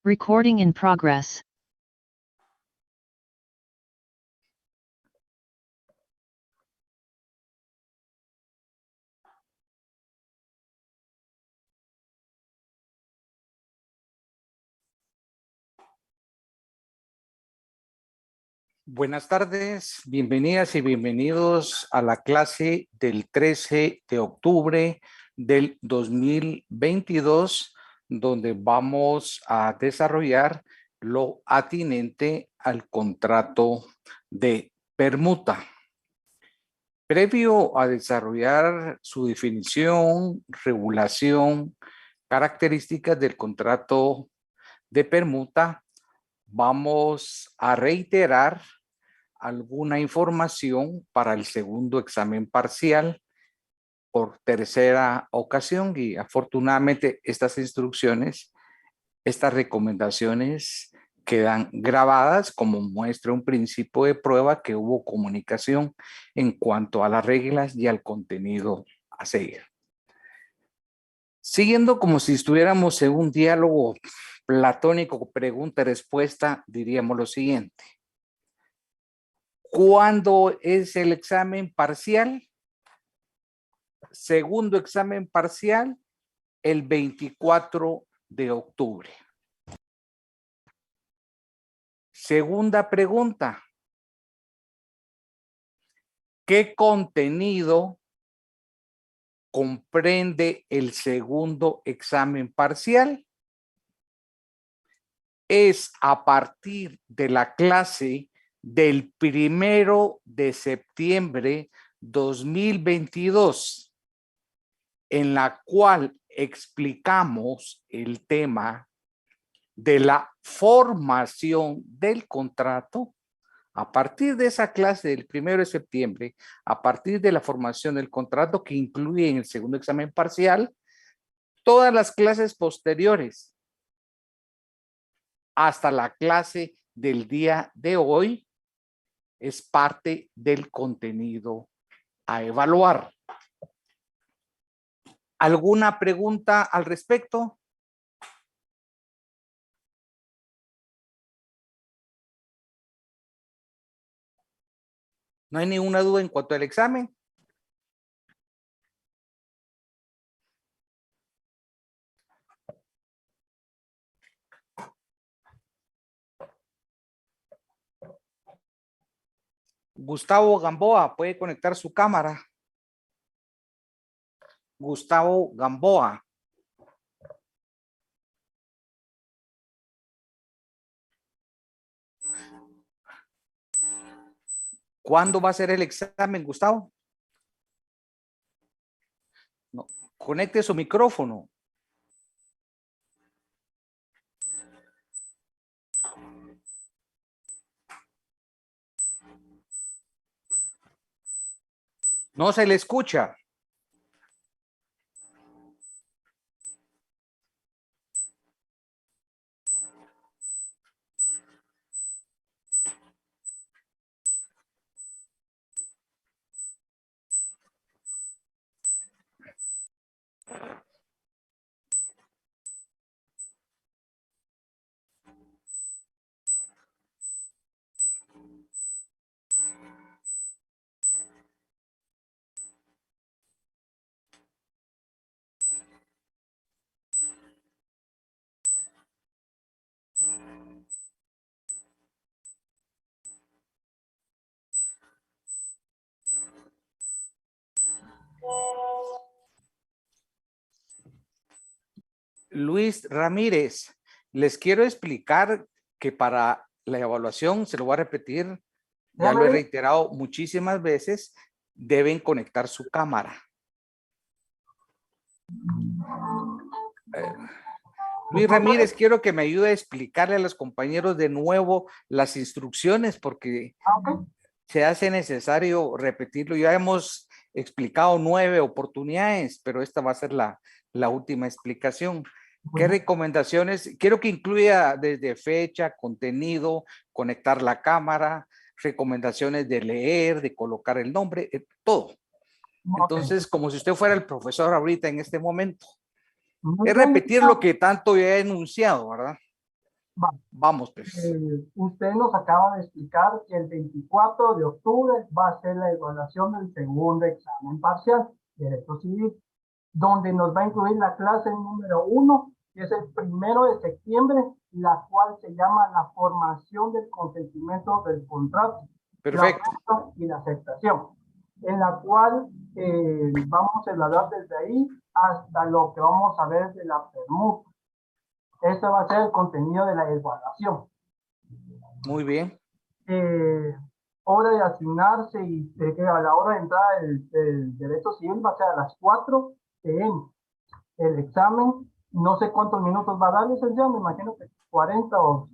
Recording in progress. Buenas tardes, bienvenidas y bienvenidos a la clase del 13 de octubre del 2022, donde vamos a desarrollar lo atinente al contrato de permuta. Previo a desarrollar su definición, regulación, características del contrato de permuta, vamos a reiterar alguna información para el segundo examen parcial por tercera ocasión y afortunadamente estas instrucciones, estas recomendaciones quedan grabadas como muestra un principio de prueba que hubo comunicación en cuanto a las reglas y al contenido a seguir. Siguiendo como si estuviéramos en un diálogo platónico, pregunta y respuesta, diríamos lo siguiente. ¿Cuándo es el examen parcial? Segundo examen parcial, el 24 de octubre. Segunda pregunta. ¿Qué contenido comprende el segundo examen parcial? Es a partir de la clase del 1 de septiembre 2022, en la cual explicamos el tema de la formación del contrato. A partir de esa clase del 1 de septiembre, a partir de la formación del contrato que incluye en el segundo examen parcial, todas las clases posteriores hasta la clase del día de hoy es parte del contenido a evaluar. ¿Alguna pregunta al respecto? ¿No hay ninguna duda en cuanto al examen? Gustavo Gamboa, puede conectar su cámara. Gustavo Gamboa. ¿Cuándo va a ser el examen, Gustavo? No, conecte su micrófono. No se le escucha. Luis Ramírez, les quiero explicar que para la evaluación, se lo voy a repetir, ya lo he reiterado muchísimas veces, deben conectar su cámara. Luis Ramírez, quiero que me ayude a explicarle a los compañeros de nuevo las instrucciones porque se hace necesario repetirlo. Ya hemos explicado 9 oportunidades, pero esta va a ser la última explicación. ¿Qué recomendaciones? Quiero que incluya desde fecha, contenido, conectar la cámara, recomendaciones de leer, de colocar el nombre, todo. Entonces, como si usted fuera el profesor ahorita en este momento. Es repetir lo que tanto ya he enunciado, ¿verdad? Va. Vamos, pues. Usted nos acaba de explicar que el 24 de octubre va a ser la evaluación del segundo examen parcial de Derecho Civil, donde nos va a incluir la clase número 1, que es el 1 de septiembre, la cual se llama la formación del consentimiento del contrato, Perfecto. la oferta y la aceptación, en la cual vamos a evaluar desde ahí hasta lo que vamos a ver de la permuta. Este va a ser el contenido de la evaluación. Muy bien. Hora de asignarse y a la hora de entrada del derecho civil va a ser a las 4 p.m. El examen, no sé cuántos minutos va a dar, licenciado, me imagino que 40 o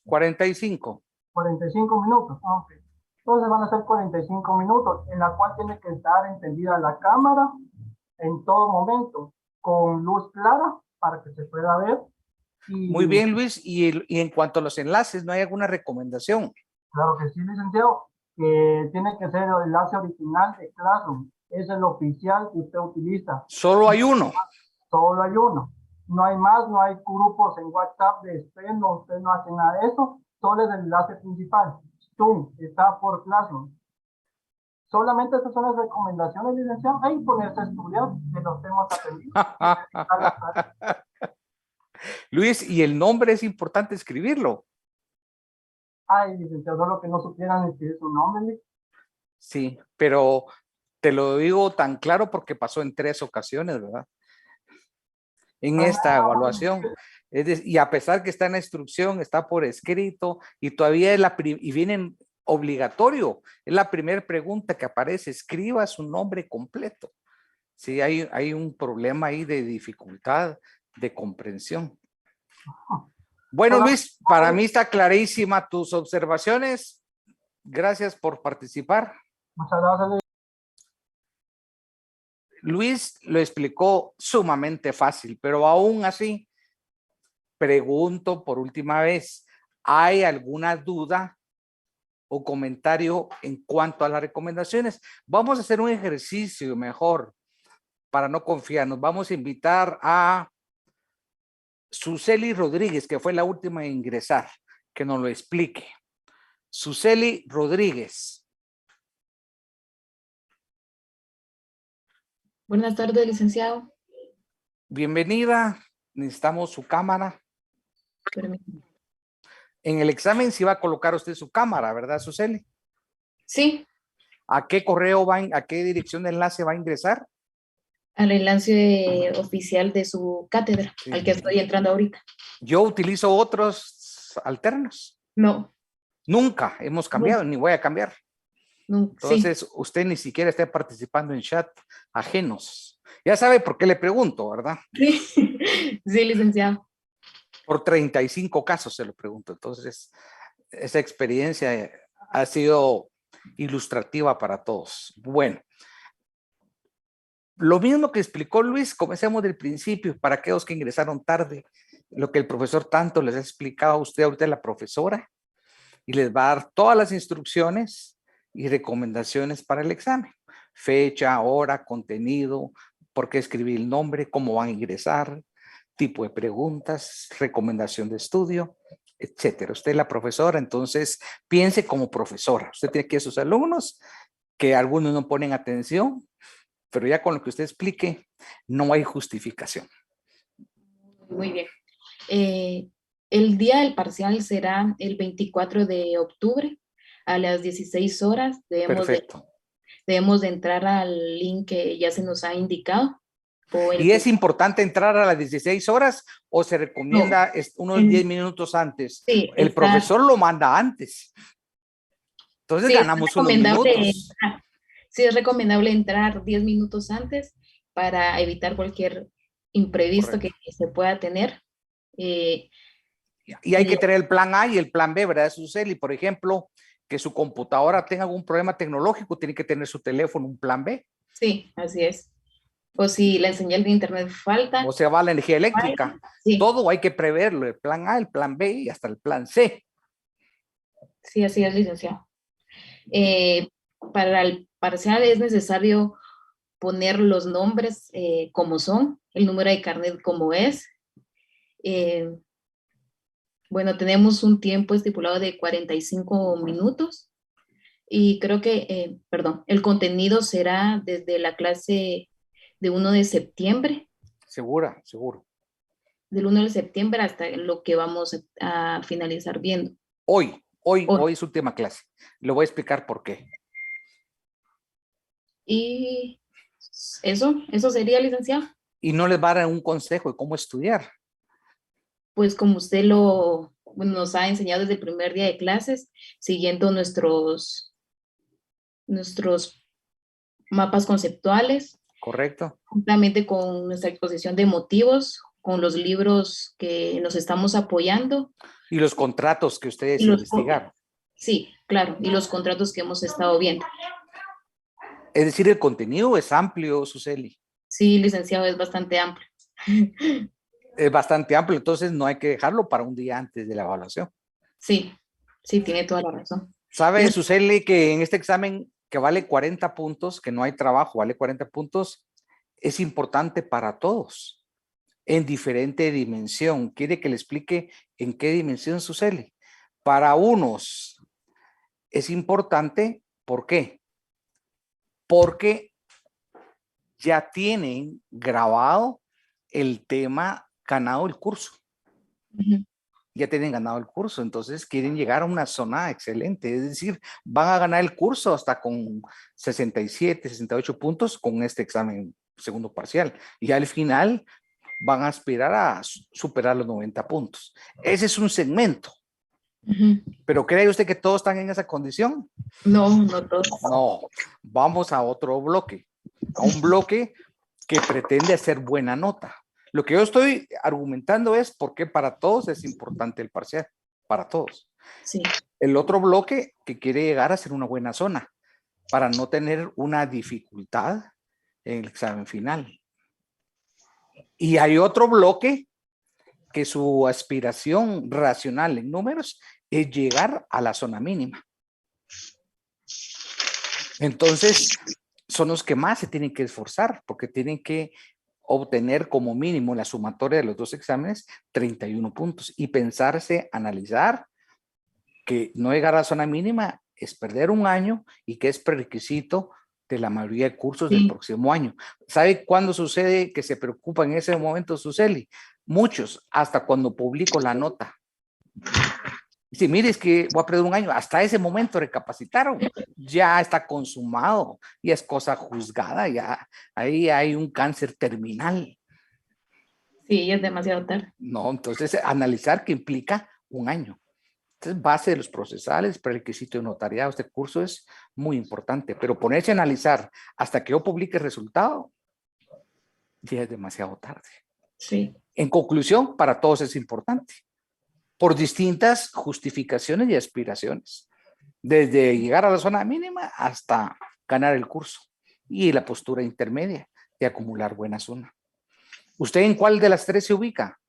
45. 45 minutos. Okay. Entonces van a ser 45 minutos, en la cual tiene que estar encendida la cámara en todo momento, con luz clara para que se pueda ver. Muy bien, Luis. Y en cuanto a los enlaces, ¿no hay alguna recomendación? Claro que sí, licenciado. Tiene que ser el enlace original de Classroom. Es el oficial que usted utiliza. Solo hay uno. Solo hay uno. No hay más, no hay grupos en WhatsApp de spam, no, usted no hace nada de eso. Solo es el enlace principal. Zoom está por Classroom. Solamente estas son las recomendaciones, licenciado. Ahí ponerse a estudiar de los temas aprendidos. Luis, y el nombre es importante escribirlo. Ay, licenciado, solo que no supieran escribir su nombre. Sí, pero te lo digo tan claro porque pasó en 3 ocasiones, ¿verdad? En esta evaluación. Y a pesar que está en la instrucción, está por escrito y todavía es y vienen obligatorio. Es la primera pregunta que aparece. Escriba su nombre completo. Sí, hay un problema ahí de dificultad de comprensión. Bueno, Luis, para mí está clarísima tus observaciones. Gracias por participar. Muchas gracias. Luis lo explicó sumamente fácil, pero aún así, pregunto por última vez, ¿hay alguna duda o comentario en cuanto a las recomendaciones? Vamos a hacer un ejercicio mejor para no confiarnos. Vamos a invitar a Suseli Rodríguez, que fue la última en ingresar, que nos lo explique. Suseli Rodríguez. Buenas tardes, licenciado. Bienvenida. Necesitamos su cámara. Permítame. En el examen sí va a colocar usted su cámara, ¿verdad, Suseli? Sí, ¿A qué correo a qué dirección de enlace va a ingresar? al enlace oficial de su cátedra, Sí. al que estoy entrando ahorita. Yo utilizo otros alternos. No. Nunca hemos cambiado, ni voy a cambiar. No, Entonces, sí. usted ni siquiera está participando en chat ajenos. Ya sabe por qué le pregunto, ¿verdad? Sí, sí, licenciado. Por 35 casos se lo pregunto. Entonces, esa experiencia ha sido ilustrativa para todos. Bueno, lo mismo que explicó Luis, comencemos del principio, para aquellos que ingresaron tarde, lo que el profesor tanto les ha explicado a usted, ahorita la profesora, y les va a dar todas las instrucciones y recomendaciones para el examen. Fecha, hora, contenido, por qué escribir el nombre, cómo van a ingresar, tipo de preguntas, recomendación de estudio, etcétera. Usted es la profesora, entonces piense como profesora. Usted tiene que a sus alumnos, que algunos no ponen atención, pero ya con lo que usted explique, no hay justificación. Muy bien. El día del parcial será el 24 de octubre a las 16 horas. Perfecto. Debemos de entrar al link que ya se nos ha indicado. ¿Y es importante entrar a las 16 horas o se recomienda unos 10 minutos antes? Sí, el profesor lo manda antes. Entonces sí, ganamos unos minutos. Sí, es recomendable entrar 10 minutos antes para evitar cualquier imprevisto que se pueda tener. Y hay que tener el plan A y el plan B, ¿verdad, Suseli? Por ejemplo, que su computadora tenga algún problema tecnológico, tiene que tener su teléfono un plan B. Sí, así es. O si la señal de internet falta. O se va la energía eléctrica. Sí. Todo hay que preverlo, el plan A, el plan B y hasta el plan C. Sí, así es, licenciado. Para el parcial es necesario poner los nombres como son, el número de carnet como es. Bueno, tenemos un tiempo estipulado de 45 minutos y creo que, perdón, el contenido será desde la clase de 1 de septiembre, ¿Segura? Seguro. del 1 de septiembre hasta lo que vamos a finalizar viendo. Hoy es última clase. Le voy a explicar por qué. Y eso sería, licenciado. Y no les va a dar un consejo de cómo estudiar. Pues como usted nos ha enseñado desde el primer día de clases, siguiendo nuestros mapas conceptuales, ¿Correcto? juntamente con nuestra exposición de motivos, con los libros que nos estamos apoyando. Y los contratos que ustedes Y investigaron. sí, claro, y los contratos que hemos estado viendo. Es decir, el contenido es amplio, Suseli. Sí, licenciado, es bastante amplio. Es bastante amplio, entonces no hay que dejarlo para un día antes de la evaluación. Sí, sí, tiene toda la razón. ¿Sabe, Suseli, que en este examen que vale 40 puntos, que no hay trabajo, vale 40 puntos, es importante para todos, en diferente dimensión? ¿Quiere que le explique en qué dimensión, Suseli? Para unos es importante, ¿por qué? Porque ya tienen grabado el tema ganado el curso. Ujú. Ya tienen ganado el curso, entonces quieren llegar a una zona excelente, es decir, van a ganar el curso hasta con 67, 68 puntos con este examen segundo parcial, y al final van a aspirar a superar los 90 puntos. Ese es un segmento, Ujú. pero ¿cree usted que todos están en esa condición? No, no todos. No, vamos a otro bloque, a un bloque que pretende hacer buena nota. Lo que yo estoy argumentando es por qué para todos es importante el parcial, para todos. Sí. El otro bloque que quiere llegar a ser una buena zona para no tener una dificultad en el examen final. Y hay otro bloque que su aspiración racional en números es llegar a la zona mínima. Entonces, son los que más se tienen que esforzar porque tienen que obtener como mínimo la sumatoria de los dos exámenes 31 puntos y pensarse, analizar que no llegar a la zona mínima es perder un año y que es prerequisito de la mayoría de cursos del próximo año. ¿Sabe cuándo sucede que se preocupa en ese momento, Suseli? Muchos, hasta cuando publico la nota. Dice, mire, es que voy a perder un año. Hasta ese momento recapacitaron. Ya está consumado. Ya es cosa juzgada. Ya ahí hay un cáncer terminal. Sí, es demasiado tarde. No, entonces analizar que implica un año. Entonces, base de los procesales, prerequisito de notariado, este curso es muy importante, pero ponerse a analizar hasta que yo publique el resultado, ya es demasiado tarde. Sí. En conclusión, para todos es importante, por distintas justificaciones y aspiraciones, desde llegar a la zona mínima hasta ganar el curso y la postura intermedia de acumular buena zona. ¿Usted en cuál de las tres se ubica?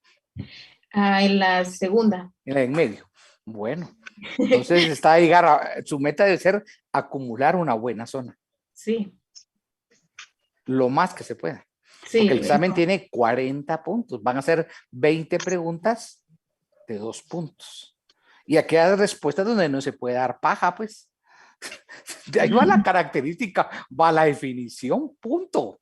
En la segunda. En la en medio. Bueno, entonces está a llegar a, su meta debe ser acumular una buena zona. Sí. Lo más que se pueda. Sí. Porque el examen tiene 40 puntos. Van a ser 20 preguntas de 2 puntos. Y aquí hay respuestas donde no se puede dar paja, pues. De ahí va la característica, va la definición, punto.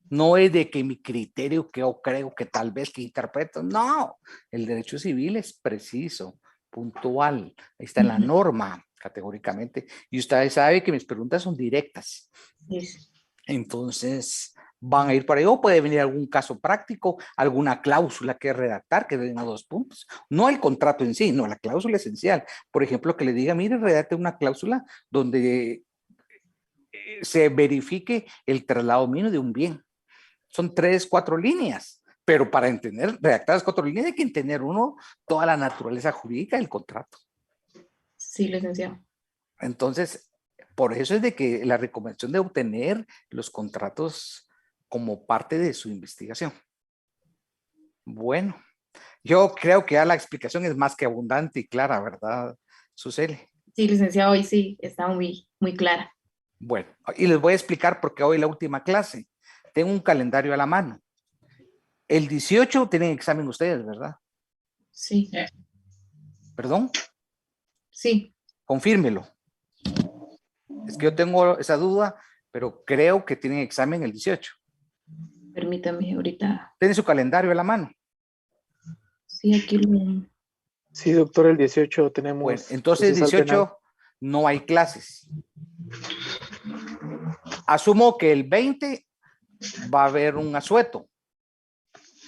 No es de que mi criterio, que yo creo que tal vez que interpreto. No, el derecho civil es preciso, puntual. Ahí está en la norma, categóricamente. Y usted sabe que mis preguntas son directas. Sí. Entonces, van a ir por ahí, o puede venir algún caso práctico, alguna cláusula que redactar, que den a 2 puntos. No el contrato en sí, no, la cláusula esencial. Por ejemplo, que le diga, mire, redacte una cláusula donde se verifique el traslado mínimo de un bien. Son 3, 4 líneas, pero para entender, redactar las 4 líneas hay que entender uno toda la naturaleza jurídica del contrato. Sí, licenciado. Entonces, por eso es de que la recomendación de obtener los contratos como parte de su investigación. Bueno, yo creo que ya la explicación es más que abundante y clara, ¿verdad, Suseli? Sí, licenciado, hoy sí, está muy, muy clara. Bueno, y les voy a explicar por qué hoy la última clase. Tengo un calendario a la mano. El 18 tienen examen ustedes, ¿verdad? Sí. ¿Perdón? Sí, Confírmelo. Es que yo tengo esa duda, pero creo que tienen examen el 18. permítame ahorita. ¿Tiene su calendario a la mano? Sí, aquí lo... Sí, doctor, el 18 tenemos. Bueno, entonces procesal penal. 18 no hay clases. Asumo que el 20 va a haber un asueto.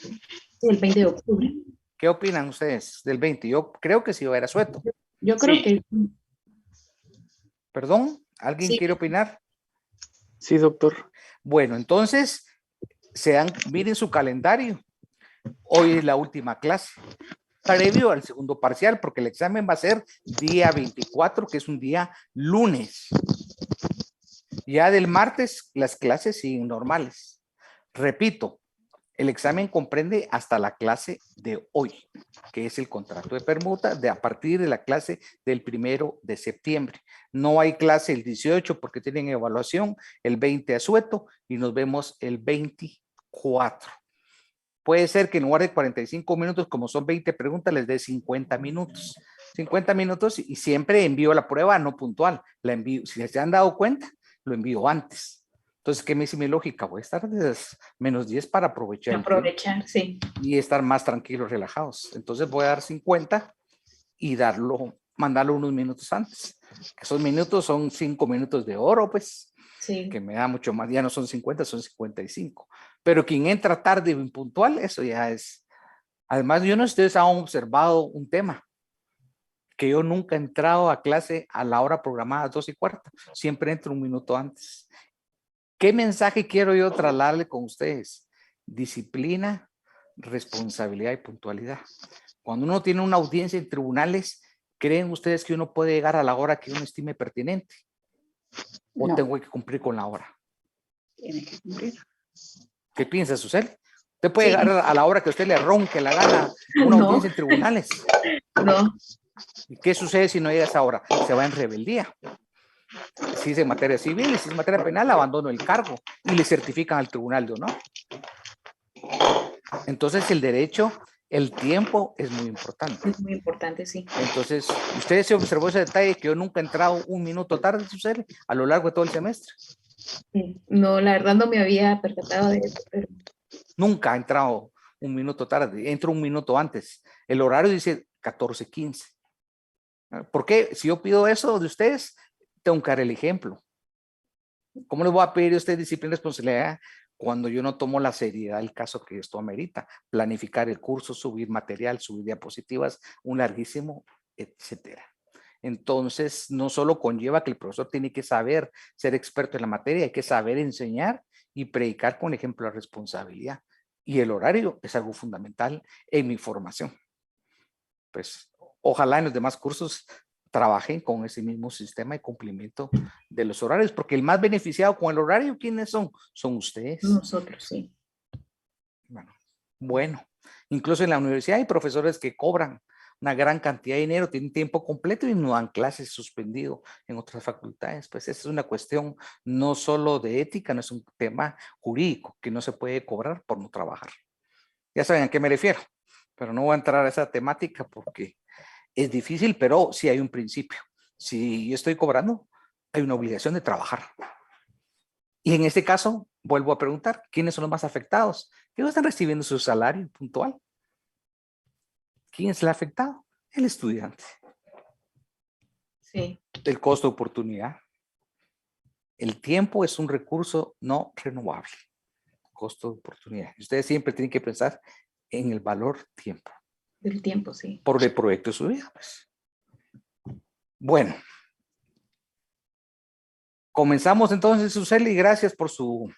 Sí, el 20 de octubre. ¿Qué opinan ustedes del 20? Yo creo que sí va a haber asueto. Yo creo Sí. que ¿Perdón? ¿Alguien Sí. quiere opinar? Sí, doctor. Bueno, entonces, miren su calendario. Hoy es la última clase. Previo al segundo parcial, porque el examen va a ser día 24, que es un día lunes. Ya del martes, las clases siguen normales. Repito, el examen comprende hasta la clase de hoy, que es el contrato de permuta, a partir de la clase del 1 de septiembre. No hay clase el 18 porque tienen evaluación, el 20 asueto y nos vemos el 24. Puede ser que en lugar de 45 minutos, como son 20 preguntas, les dé 50 minutos. 50 minutos y siempre envío la prueba no puntual. La envío, si se han dado cuenta, lo envío antes. Entonces, ¿qué me dice mi lógica? Voy a estar desde -10 para aprovechar. aprovechar, sí. Y estar más tranquilos, relajados. Entonces voy a dar 50 y mandarlo unos minutos antes. Esos minutos son 5 minutos de oro, pues. Sí. Que me da mucho más, ya no son 50, son 55. Pero quien entra tarde o impuntual, eso ya es. Además, yo no sé si ustedes han observado un tema, que yo nunca he entrado a clase a la hora programada 2:15, siempre entro un minuto antes. ¿Qué mensaje quiero yo trasladarle con ustedes? Disciplina, responsabilidad y puntualidad. Cuando uno tiene una audiencia en tribunales, ¿creen ustedes que uno puede llegar a la hora que uno estime pertinente? ¿O No. tengo que cumplir con la hora? Tiene que cumplir. ¿Qué piensa, Susel? Usted puede Sí. llegar a la hora que usted le ronque la gana una No. audiencia en tribunales. No, ¿Y qué sucede si no llega a esa hora? Se va en rebeldía. Si es en materia civil, si es en materia penal, abandono el cargo y le certifican al tribunal de honor. Entonces, el derecho, el tiempo es muy importante. es muy importante, sí. Entonces, ustedes se observó ese detalle que yo nunca he entrado un minuto tarde, Susel, a lo largo de todo el semestre. Sí. No, la verdad no me había percatado de eso, pero Nunca he entrado un minuto tarde, entro un minuto antes. El horario dice 14:15. ¿Por qué? Si yo pido eso de ustedes, tengo que dar el ejemplo. ¿Cómo les voy a pedir a ustedes disciplina y responsabilidad cuando yo no tomo la seriedad del caso que esto amerita? Planificar el curso, subir material, subir diapositivas, un larguísimo, etcétera. Entonces, no solo conlleva que el profesor tiene que saber ser experto en la materia, hay que saber enseñar y predicar con ejemplo de responsabilidad. Y el horario es algo fundamental en mi formación. Pues, ojalá en los demás cursos trabajen con ese mismo sistema de cumplimiento de los horarios, porque el más beneficiado con el horario, ¿quiénes son? Son ustedes. nosotros sí. Bueno, incluso en la universidad hay profesores que cobran una gran cantidad de dinero, tienen tiempo completo y no dan clases suspendido en otras facultades. Pues esa es una cuestión no solo de ética, no es un tema jurídico que no se puede cobrar por no trabajar. Ya saben a qué me refiero, pero no voy a entrar a esa temática porque es difícil, pero sí hay un principio. Si yo estoy cobrando, hay una obligación de trabajar. Y en este caso, vuelvo a preguntar, ¿quiénes son los más afectados? ¿Quiénes están recibiendo su salario puntual? ¿Quién es el afectado? El estudiante. Sí. El costo de oportunidad. El tiempo es un recurso no renovable. Costo de oportunidad. Ustedes siempre tienen que pensar en el valor tiempo. Del tiempo, sí. Por el proyecto de su vida, pues. Bueno. Comenzamos entonces, Suseli, gracias por su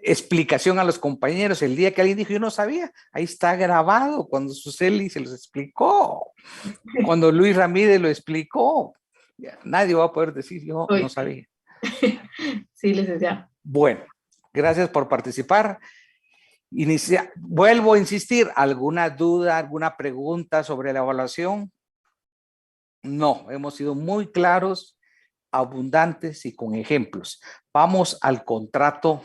explicación a los compañeros. El día que alguien dijo, yo no sabía, ahí está grabado cuando Suseli se los explicó. Cuando Luis Ramírez lo explicó. Nadie va a poder decir, yo no sabía. Sí, licenciado. Bueno, gracias por participar. Vuelvo a insistir, ¿alguna duda, alguna pregunta sobre la evaluación? No, hemos sido muy claros, abundantes y con ejemplos. Vamos al contrato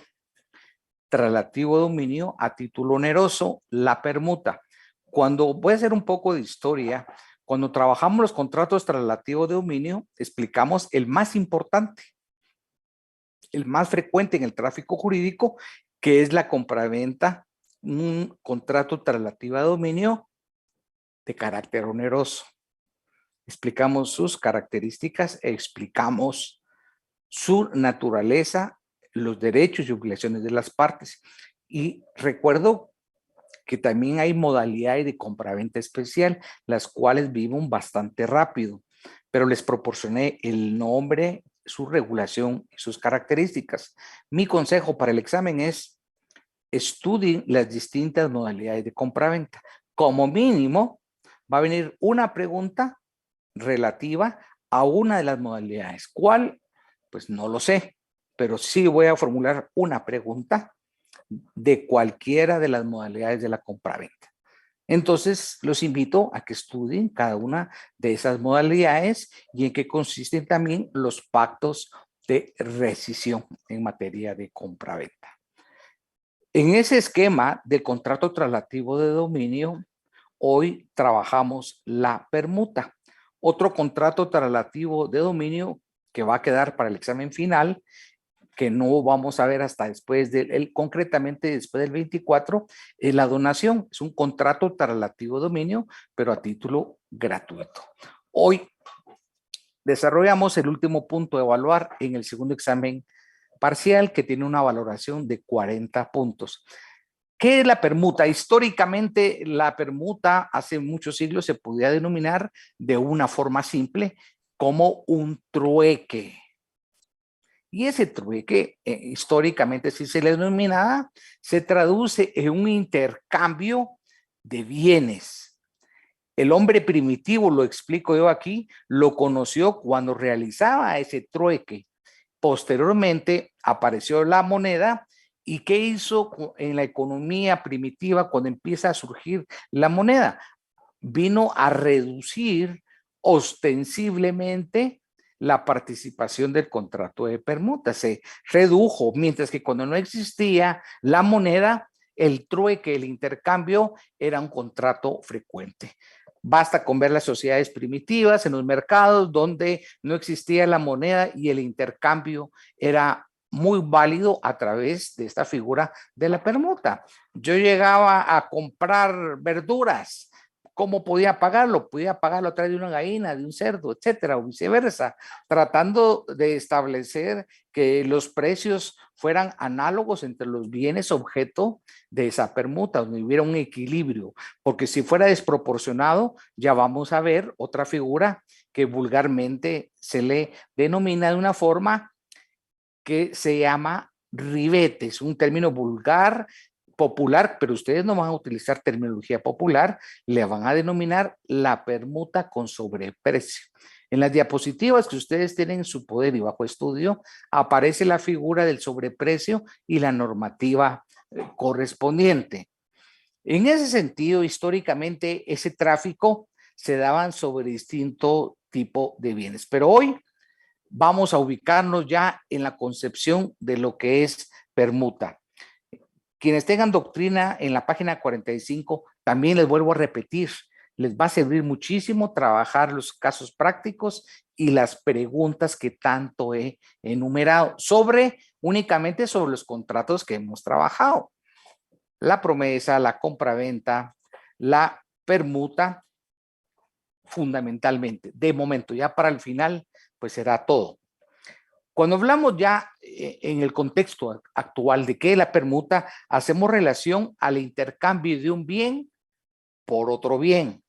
relativo de dominio a título oneroso, la permuta. Voy a hacer un poco de historia, Cuando trabajamos los contratos traslativos de dominio, explicamos el más importante, el más frecuente en el tráfico jurídico, que es la compraventa, un contrato traslativo de dominio de carácter oneroso. Explicamos sus características, explicamos su naturaleza, los derechos y obligaciones de las partes. Y recuerdo que también hay modalidades de compraventa especial, las cuales viven bastante rápido, pero les proporcioné el nombre, su regulación y sus características. Mi consejo para el examen es: estudien las distintas modalidades de compraventa. Como mínimo, va a venir una pregunta relativa a una de las modalidades. ¿Cuál? Pues no lo sé, pero sí voy a formular una pregunta de cualquiera de las modalidades de la compraventa. Entonces, los invito a que estudien cada una de esas modalidades y en qué consisten también los pactos de rescisión en materia de compraventa. En ese esquema del contrato traslativo de dominio, hoy trabajamos la permuta. Otro contrato traslativo de dominio que va a quedar para el examen final, que no vamos a ver hasta después concretamente después del 24, es la donación. Es un contrato traslativo de dominio, pero a título gratuito. Hoy desarrollamos el último punto a evaluar en el segundo examen parcial, que tiene una valoración de 40 puntos. ¿Qué es la permuta? Históricamente, la permuta hace muchos siglos se podía denominar de una forma simple como un trueque. Y ese trueque, históricamente, si se le denominaba, se traduce en un intercambio de bienes. El hombre primitivo, lo explico yo aquí, lo conoció cuando realizaba ese trueque. Posteriormente apareció la moneda. ¿Y qué hizo en la economía primitiva cuando empieza a surgir la moneda? Vino a reducir ostensiblemente la participación del contrato de permuta. Se redujo, mientras que cuando no existía la moneda, el trueque, el intercambio, era un contrato frecuente. Basta con ver las sociedades primitivas en los mercados donde no existía la moneda y el intercambio era muy válido a través de esta figura de la permuta. Yo llegaba a comprar verduras. ¿Cómo podía pagarlo? Podía pagarlo a través de una gallina, de un cerdo, etcétera, o viceversa, tratando de establecer que los precios fueran análogos entre los bienes objeto de esa permuta, donde hubiera un equilibrio, porque si fuera desproporcionado, ya vamos a ver otra figura que vulgarmente se le denomina de una forma que se llama ribetes, un término vulgar, popular, pero ustedes no van a utilizar terminología popular, le van a denominar la permuta con sobreprecio. En las diapositivas que ustedes tienen en su poder y bajo estudio, aparece la figura del sobreprecio y la normativa correspondiente. En ese sentido, históricamente, ese tráfico se daban sobre distinto tipo de bienes, pero hoy vamos a ubicarnos ya en la concepción de lo que es permuta. Quienes tengan doctrina en la página 45, también les vuelvo a repetir, les va a servir muchísimo trabajar los casos prácticos y las preguntas que tanto he enumerado únicamente sobre los contratos que hemos trabajado. La promesa, la compraventa, la permuta, fundamentalmente. De momento, ya para el final, pues será todo. Cuando hablamos ya en el contexto actual de qué es la permuta, hacemos relación al intercambio de un bien por otro bien.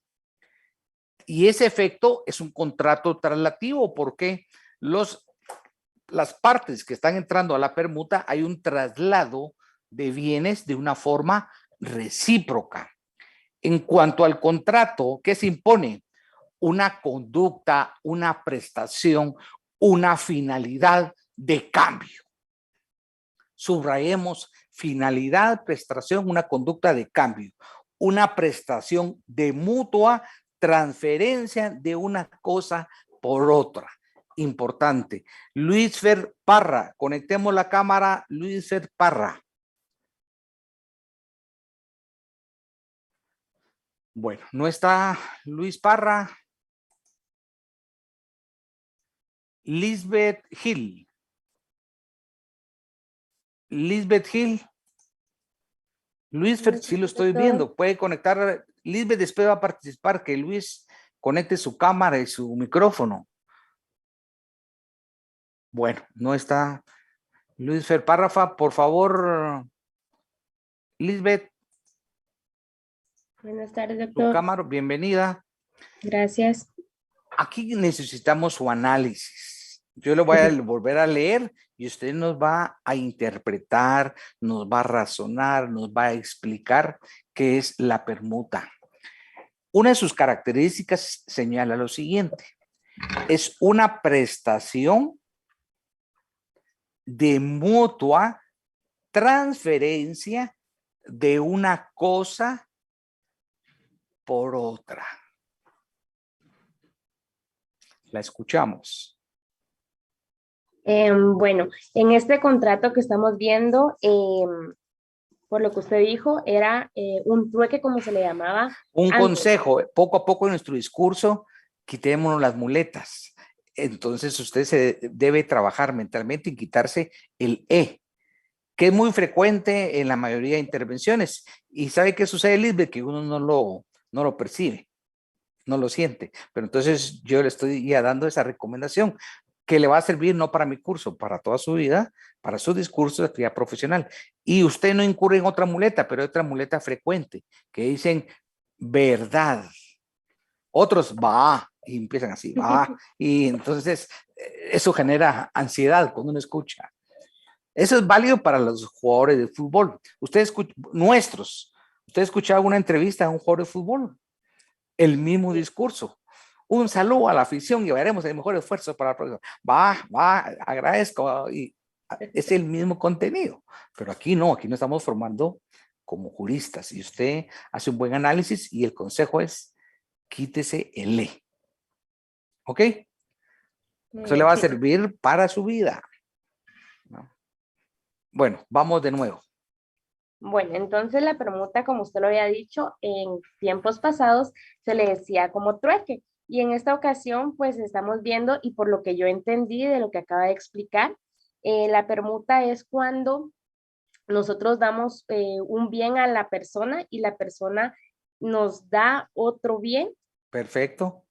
Y ese efecto es un contrato traslativo porque las partes que están entrando a la permuta hay un traslado de bienes de una forma recíproca. En cuanto al contrato, ¿qué se impone? Una conducta, una prestación, una finalidad de cambio. Subrayemos finalidad, prestación, una conducta de cambio, una prestación de mutua transferencia de una cosa por otra. Importante. Luis Fer Parra, conectemos la cámara. Luis Fer Parra. Bueno, no está Luis Parra. Lisbeth Hill. Lisbeth Hill. Luis, sí lo estoy viendo. Puede conectar. Lisbeth después va a participar. Que Luis conecte su cámara y su micrófono. Bueno, no está. Luis Fer Párrafa, por favor. Lisbeth, Buenas tardes, tu doctor. cámara, bienvenida. Gracias. Aquí necesitamos su análisis. Yo le voy a volver a leer y usted nos va a interpretar, nos va a razonar, nos va a explicar qué es la permuta. Una de sus características señala lo siguiente. Es una prestación de mutua transferencia de una cosa por otra. La escuchamos. Bueno, en este contrato que estamos viendo, por lo que usted dijo, era un trueque, como se le llamaba. Un antes. consejo, poco a poco en nuestro discurso, quitémonos las muletas. Entonces usted se debe trabajar mentalmente y quitarse el E, que es muy frecuente en la mayoría de intervenciones. ¿Y sabe qué sucede, Lisbeth? Que uno no lo percibe, no lo siente. Pero entonces yo le estoy ya dando esa recomendación que le va a servir no para mi curso, para toda su vida, para su discurso de actividad profesional. Y usted no incurre en otra muleta, pero hay otra muleta frecuente, que dicen verdad. Otros va, y empiezan así, va, y entonces eso genera ansiedad cuando uno escucha. Eso es válido para los jugadores de fútbol. Usted escuchaba una entrevista a un jugador de fútbol, el mismo discurso. Un saludo a la afición y veremos el mejor esfuerzo para la próxima. Va, agradezco. Y es el mismo contenido. Pero aquí no estamos formando como juristas. Y usted hace un buen análisis y el consejo es quítese el E. ¿Ok? Eso le va a servir para su vida. ¿No? Bueno, vamos de nuevo. Bueno, entonces la permuta, como usted lo había dicho, en tiempos pasados se le decía como trueque. Y en esta ocasión, pues estamos viendo, y por lo que yo entendí de lo que acaba de explicar, la permuta es cuando nosotros damos un bien a la persona y la persona nos da otro bien, Perfecto.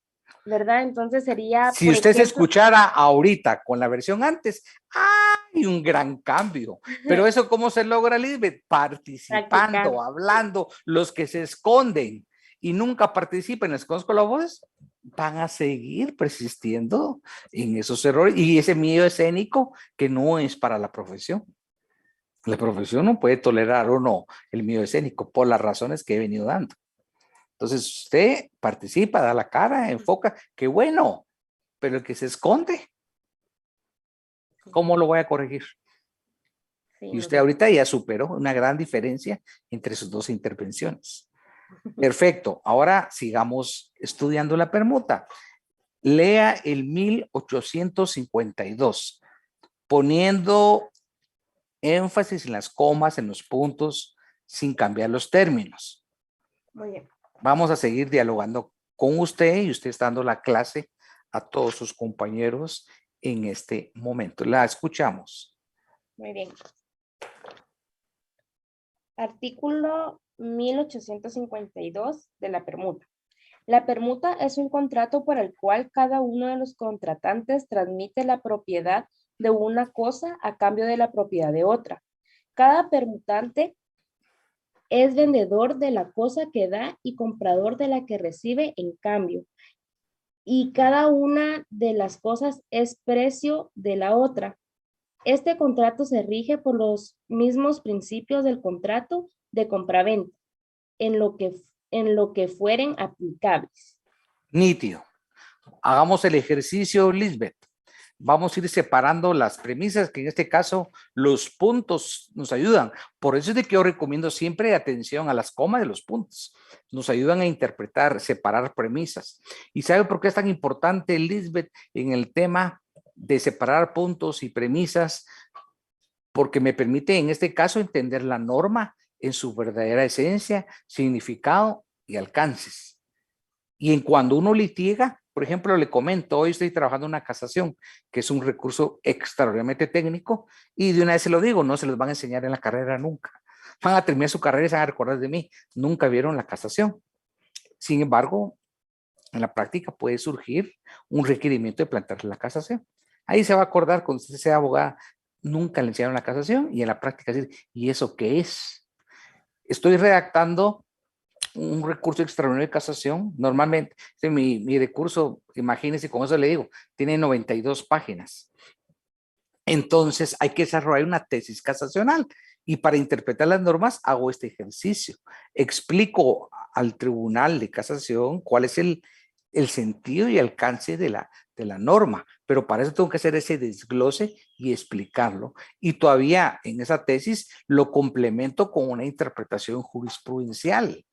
¿verdad? Entonces sería, Si por usted se ejemplo, escuchara ahorita con la versión antes, hay un gran cambio. Pero eso, ¿cómo se logra, Lisbeth? Participando, practicar. hablando. Los que se esconden y nunca participan, les conozco la voz, van a seguir persistiendo en esos errores y ese miedo escénico que no es para la profesión. La profesión no puede tolerar o no el miedo escénico por las razones que he venido dando. Entonces usted participa, da la cara, enfoca, qué bueno, pero el que se esconde, ¿cómo lo voy a corregir? Sí, Y usted ahorita ya superó una gran diferencia entre sus dos intervenciones. Perfecto, ahora sigamos estudiando la permuta. Lea el 1852, poniendo énfasis en las comas, en los puntos, sin cambiar los términos. muy bien. Vamos a seguir dialogando con usted y usted está dando la clase a todos sus compañeros en este momento. La escuchamos. Muy bien. Artículo 1852 de la permuta. La permuta es un contrato por el cual cada uno de los contratantes transmite la propiedad de una cosa a cambio de la propiedad de otra. Cada permutante es vendedor de la cosa que da y comprador de la que recibe en cambio. Y cada una de las cosas es precio de la otra. Este contrato se rige por los mismos principios del contrato de compraventa, en lo que fueren aplicables. Nítido. Hagamos el ejercicio, Lisbeth. Vamos a ir separando las premisas, que en este caso los puntos nos ayudan. Por eso es de que yo recomiendo siempre atención a las comas de los puntos. Nos ayudan a interpretar, separar premisas. ¿Y sabe por qué es tan importante, Lisbeth, en el tema de separar puntos y premisas? Porque me permite en este caso entender la norma en su verdadera esencia, significado y alcances. Y en cuando uno litiga, por ejemplo, le comento, hoy estoy trabajando en una casación, que es un recurso extraordinariamente técnico, y de una vez se lo digo, no se los van a enseñar en la carrera nunca. Van a terminar su carrera y se van a recordar de mí. Nunca vieron la casación. Sin embargo, en la práctica puede surgir un requerimiento de plantear la casación. Ahí se va a acordar cuando usted sea abogada, nunca le enseñaron la casación, y en la práctica decir, ¿y eso qué es? Estoy redactando un recurso extraordinario de casación. Normalmente, mi recurso, imagínense, con eso le digo, tiene 92 páginas. Entonces hay que desarrollar una tesis casacional, y para interpretar las normas hago este ejercicio. Explico al tribunal de casación cuál es el sentido y alcance de la norma, pero para eso tengo que hacer ese desglose y explicarlo. Y todavía en esa tesis lo complemento con una interpretación jurisprudencial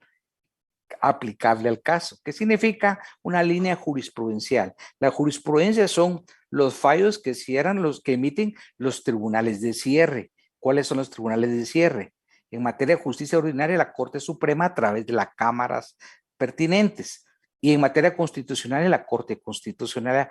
aplicable al caso. ¿Qué significa una línea jurisprudencial? La jurisprudencia son los fallos que cierran, los que emiten los tribunales de cierre. ¿Cuáles son los tribunales de cierre? En materia de justicia ordinaria, la Corte Suprema a través de las cámaras pertinentes. Y en materia constitucional, la Corte Constitucional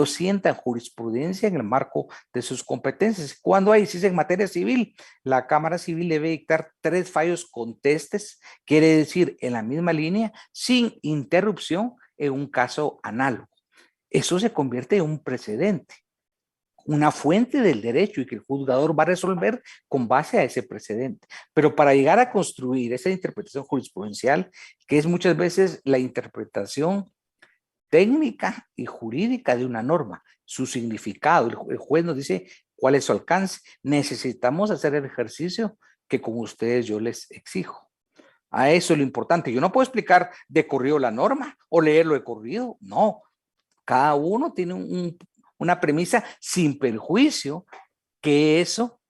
sienta jurisprudencia en el marco de sus competencias. Cuando hay, si es en materia civil, la Cámara Civil debe dictar 3 fallos contestes, quiere decir en la misma línea, sin interrupción, en un caso análogo. Eso se convierte en un precedente, una fuente del derecho, y que el juzgador va a resolver con base a ese precedente. Pero para llegar a construir esa interpretación jurisprudencial, que es muchas veces la interpretación técnica y jurídica de una norma, su significado, el juez nos dice cuál es su alcance, necesitamos hacer el ejercicio que con ustedes yo les exijo. A eso es lo importante. Yo no puedo explicar de corrido la norma o leerlo de corrido, no. Cada uno tiene una premisa sin perjuicio que eso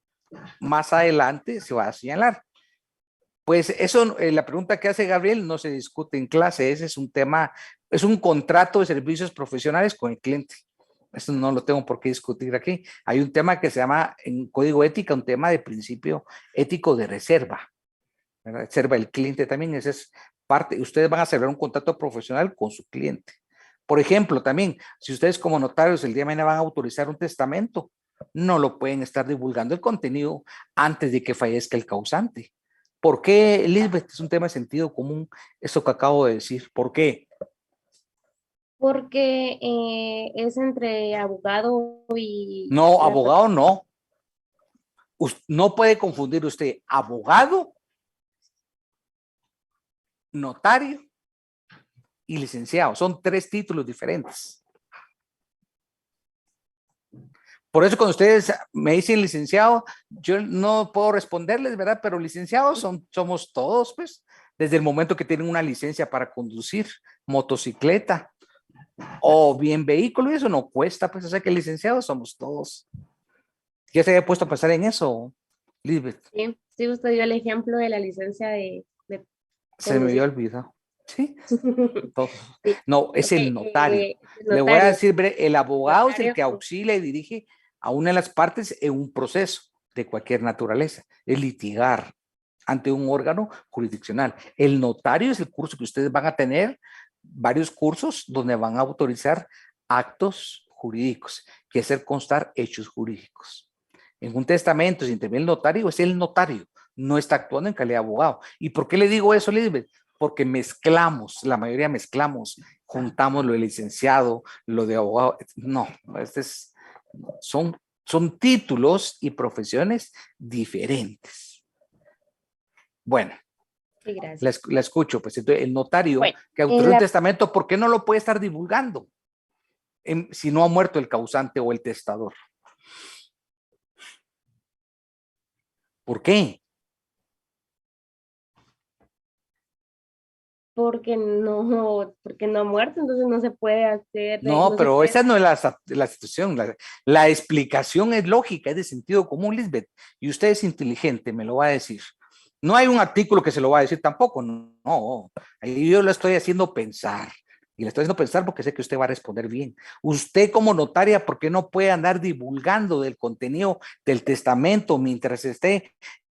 más adelante se va a señalar. Pues eso, la pregunta que hace Gabriel no se discute en clase, ese es un tema, es un contrato de servicios profesionales con el cliente. Eso no lo tengo por qué discutir aquí. Hay un tema que se llama en código ética, un tema de principio ético de reserva. ¿Verdad? Reserva el cliente también, esa es parte, ustedes van a celebrar un contrato profesional con su cliente. Por ejemplo, también, si ustedes como notarios el día de mañana van a autorizar un testamento, no lo pueden estar divulgando el contenido antes de que fallezca el causante. ¿Por qué, Lisbeth? Es un tema de sentido común, eso que acabo de decir. ¿Por qué? Porque es entre abogado y... No, abogado no. No puede confundir usted abogado, notario y licenciado. Son 3 títulos diferentes. Por eso cuando ustedes me dicen licenciado, yo no puedo responderles, ¿verdad? Pero licenciados somos todos, pues, desde el momento que tienen una licencia para conducir motocicleta o bien vehículo, y eso no cuesta, pues, o sea que licenciados somos todos. ¿Ya se había puesto a pensar en eso, Lisbeth? Sí, sí, usted dio el ejemplo de la licencia de Se me había olvidado. Sí. Todos. Sí. No, es el notario. El Le voy a notario. decir, el abogado es el Notario. que auxilia y dirige a una de las partes en un proceso de cualquier naturaleza, es litigar ante un órgano jurisdiccional. El notario es el curso que ustedes van a tener, varios cursos donde van a autorizar actos jurídicos y hacer constar hechos jurídicos. En un testamento, si interviene el notario, es el notario, no está actuando en calidad de abogado. ¿Y por qué le digo eso, Lisbeth? Porque mezclamos, la mayoría mezclamos, juntamos lo de licenciado, lo de abogado. No, son títulos y profesiones diferentes. Bueno, Sí, gracias. la escucho. Pues entonces, el notario Bueno, que autorizó el testamento, ¿por qué no lo puede estar divulgando? Si no ha muerto el causante o el testador. ¿Por qué? porque no ha muerto, entonces no se puede hacer. No, se pero puede- esa no es la situación. La explicación es lógica, es de sentido común, Lisbeth. Y usted es inteligente, me lo va a decir. No hay un artículo que se lo va a decir tampoco. No, ahí yo lo estoy haciendo pensar. Y le estoy haciendo pensar porque sé que usted va a responder bien. Usted como notaria, ¿por qué no puede andar divulgando del contenido del testamento mientras esté?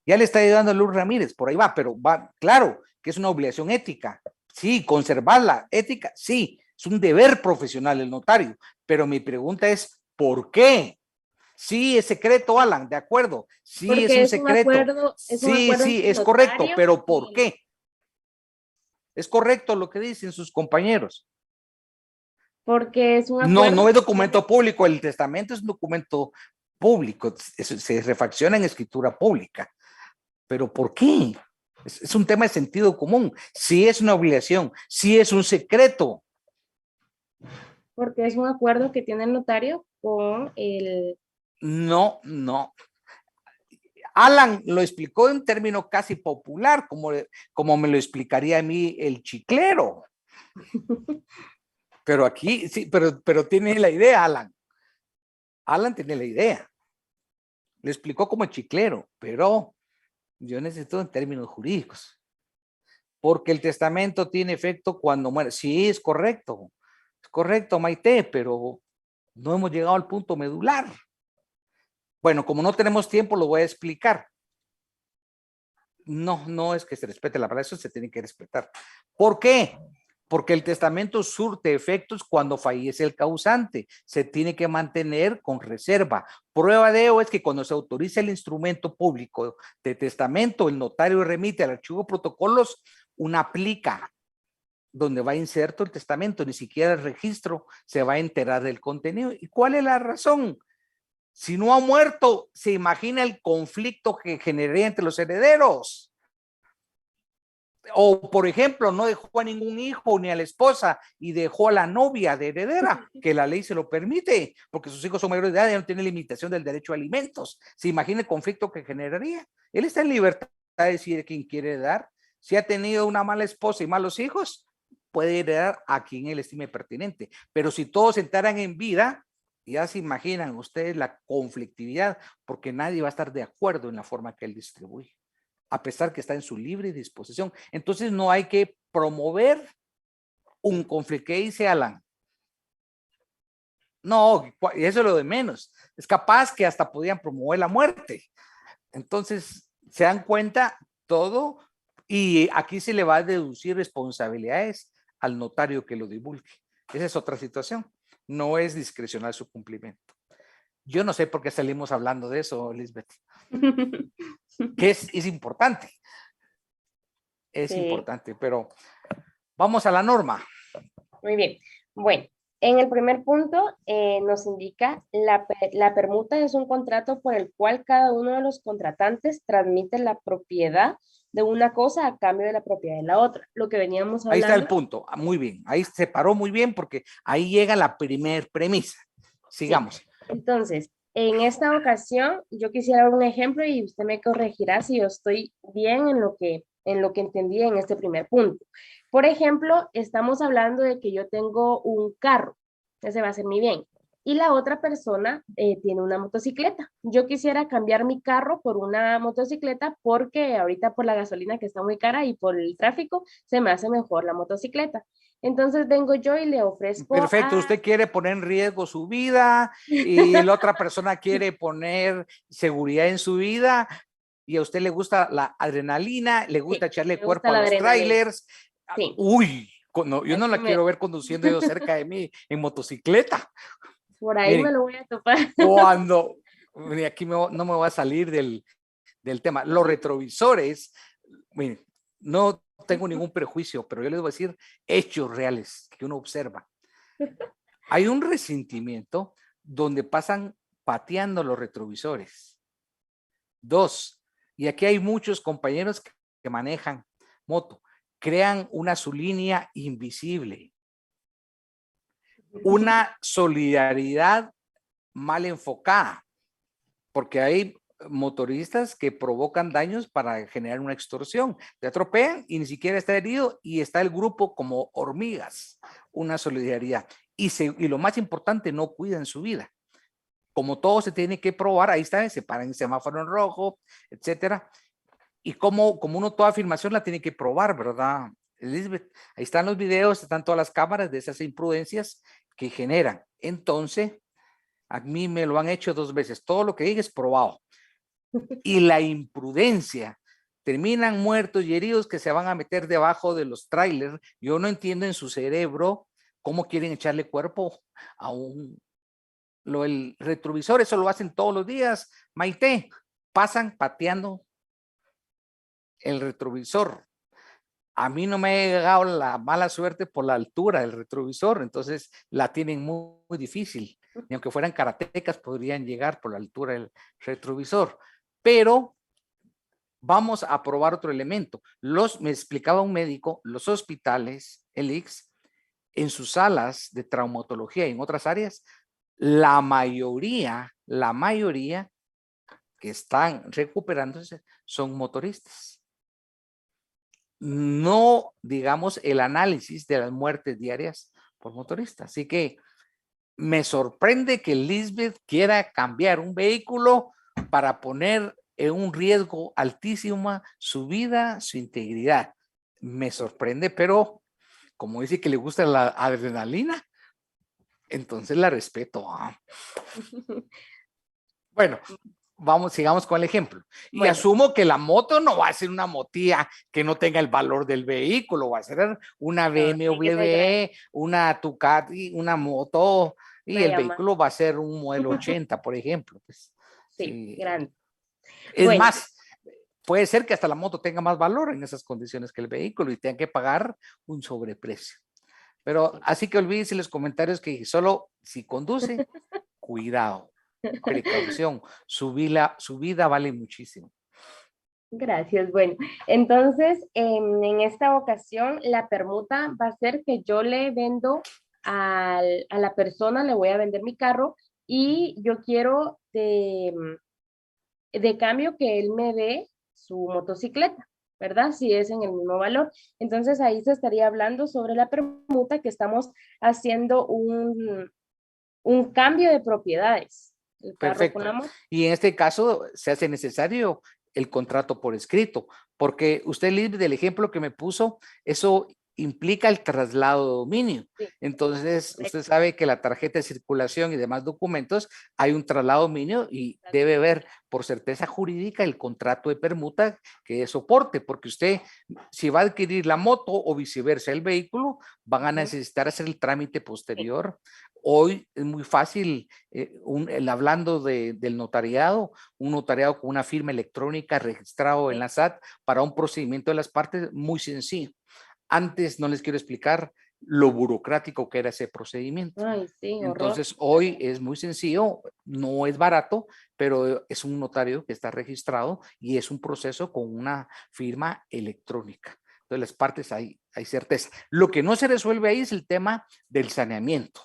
Ya le está ayudando a Luz Ramírez, por ahí va, pero va, claro que es una obligación ética. Sí, conservar la ética, sí. Es un deber profesional el notario, pero mi pregunta es, ¿por qué? Sí, es secreto, Alan, de acuerdo. Sí, Porque es un secreto. es un Sí, acuerdo sí, entre el es correcto, notario pero ¿por y qué? Es correcto lo que dicen sus compañeros. porque es un No, acuerdo no es que tiene. documento público, el testamento es un documento público, se refacciona en escritura pública. ¿Pero por qué? Es un tema de sentido común. Sí es una obligación, sí es un secreto. Porque es un acuerdo que tiene el notario con el... No, no. Alan lo explicó en término casi popular, como me lo explicaría a mí el chiclero. Pero aquí, sí, pero tiene la idea, Alan. Alan tiene la idea. Le explicó como el chiclero, pero yo necesito en términos jurídicos. Porque el testamento tiene efecto cuando muere. Sí, es correcto, Maite, pero no hemos llegado al punto medular. Bueno, como no tenemos tiempo, lo voy a explicar. No, no es que se respete la palabra, eso se tiene que respetar. ¿Por qué? Porque el testamento surte efectos cuando fallece el causante. Se tiene que mantener con reserva. Prueba de ello es que cuando se autoriza el instrumento público de testamento, el notario remite al archivo de protocolos una plica donde va inserto el testamento, ni siquiera el registro se va a enterar del contenido. ¿Y cuál es la razón? Si no ha muerto, se imagina el conflicto que generaría entre los herederos. O, por ejemplo, no dejó a ningún hijo ni a la esposa y dejó a la novia de heredera, que la ley se lo permite, porque sus hijos son mayores de edad y no tiene limitación del derecho a alimentos. Se imagina el conflicto que generaría. Él está en libertad de decidir quién quiere heredar. Si ha tenido una mala esposa y malos hijos, puede heredar a quien él estime pertinente. Pero si todos entraran en vida, ya se imaginan ustedes la conflictividad, porque nadie va a estar de acuerdo en la forma que él distribuye, a pesar que está en su libre disposición. Entonces no hay que promover un conflicto. ¿Qué dice Alan? No, y eso es lo de menos. Es capaz que hasta podían promover la muerte. Entonces, se dan cuenta todo, y aquí se le va a deducir responsabilidades al notario que lo divulgue. Esa es otra situación. No es discrecional su cumplimiento. Yo no sé por qué salimos hablando de eso, Lisbeth. Que es importante. Es Sí, importante, pero vamos a la norma. muy bien. Bueno, en el primer punto nos indica la permuta es un contrato por el cual cada uno de los contratantes transmite la propiedad de una cosa a cambio de la propiedad de la otra. Lo que veníamos Ahí está el hablando. punto. Muy bien. Ahí se paró muy bien porque ahí llega la primer premisa. Sigamos. Sí. Entonces, en esta ocasión, yo quisiera dar un ejemplo y usted me corregirá si yo estoy bien en lo que entendí en este primer punto. Por ejemplo, estamos hablando de que yo tengo un carro, ese va a ser mi bien, y la otra persona tiene una motocicleta. Yo quisiera cambiar mi carro por una motocicleta porque ahorita por la gasolina que está muy cara y por el tráfico, se me hace mejor la motocicleta. Entonces vengo yo y le ofrezco Perfecto. a... Usted quiere poner en riesgo su vida y la otra persona quiere poner seguridad en su vida, y a usted le gusta la adrenalina, le gusta Sí, echarle me cuerpo gusta a la los adrenalina. trailers. Sí, Uy, no, yo no aquí la quiero ver conduciendo yo cerca de mí en motocicleta. por ahí me Miren, lo voy a topar. cuando, aquí no me voy a salir del tema. Los retrovisores, miren, no tengo ningún prejuicio, pero yo les voy a decir hechos reales que uno observa. Hay un resentimiento donde pasan pateando los retrovisores. Dos, y aquí hay muchos compañeros que manejan moto, crean una su línea invisible, una solidaridad mal enfocada, porque hay motoristas que provocan daños para generar una extorsión, te atropellan y ni siquiera está herido y está el grupo como hormigas, una solidaridad. Y lo más importante, no cuidan su vida. Como todo se tiene que probar, ahí está, se paran en semáforo en rojo, etcétera. Y como uno toda afirmación la tiene que probar, ¿verdad, Elizabeth? Ahí están los videos, están todas las cámaras de esas imprudencias que generan. Entonces, a mí me lo han hecho 2 veces. Todo lo que dije es probado. Y la imprudencia, terminan muertos y heridos que se van a meter debajo de los trailers. Yo no entiendo en su cerebro cómo quieren echarle cuerpo a el retrovisor. Eso lo hacen todos los días, Maite, pasan pateando el retrovisor. A mí no me ha llegado la mala suerte por la altura del retrovisor, entonces la tienen muy, muy difícil. Ni aunque fueran karatecas podrían llegar por la altura del retrovisor. Pero vamos a probar otro elemento. Me explicaba un médico, los hospitales, el ICS, en sus salas de traumatología y en otras áreas, la mayoría que están recuperándose son motoristas. No, digamos, el análisis de las muertes diarias por motoristas. Así que me sorprende que Lisbeth quiera cambiar un vehículo para poner en un riesgo altísimo su vida, su integridad. Me sorprende, pero como dice que le gusta la adrenalina, entonces la respeto. Bueno, sigamos con el ejemplo. Y Bueno. asumo que la moto no va a ser una motilla que no tenga el valor del vehículo, va a ser una BMW, una Ducati, una moto, y Una el Yamaha. vehículo va a ser un modelo 80, por ejemplo. Pues, Sí, grande. Es Bueno. más, puede ser que hasta la moto tenga más valor en esas condiciones que el vehículo y tenga que pagar un sobreprecio. Pero así que olvídense los comentarios que solo si conduce, cuidado. Precaución, su vida vale muchísimo. Gracias. Bueno, entonces en esta ocasión la permuta va a ser que yo le vendo a la persona, le voy a vender mi carro y yo quiero de cambio que él me dé su motocicleta, ¿verdad? Si es en el mismo valor. Entonces ahí se estaría hablando sobre la permuta, que estamos haciendo un cambio de propiedades. El carro Perfecto. con la moto. Y en este caso se hace necesario el contrato por escrito, porque usted, Liz, del ejemplo que me puso, eso implica el traslado de dominio. Sí. Entonces, Correcto. usted sabe que la tarjeta de circulación y demás documentos, hay un traslado de dominio y debe ver por certeza jurídica el contrato de permuta que es soporte, porque usted, si va a adquirir la moto o viceversa el vehículo, van a necesitar hacer el trámite posterior. Hoy es muy fácil, hablando del notariado, un notariado con una firma electrónica registrado en la SAT para un procedimiento de las partes muy sencillo. Antes no les quiero explicar lo burocrático que era ese procedimiento. Ay, sí, Entonces, hoy es muy sencillo, no es barato, pero es un notario que está registrado y es un proceso con una firma electrónica. Entonces, las partes hay certeza. Lo que no se resuelve ahí es el tema del saneamiento,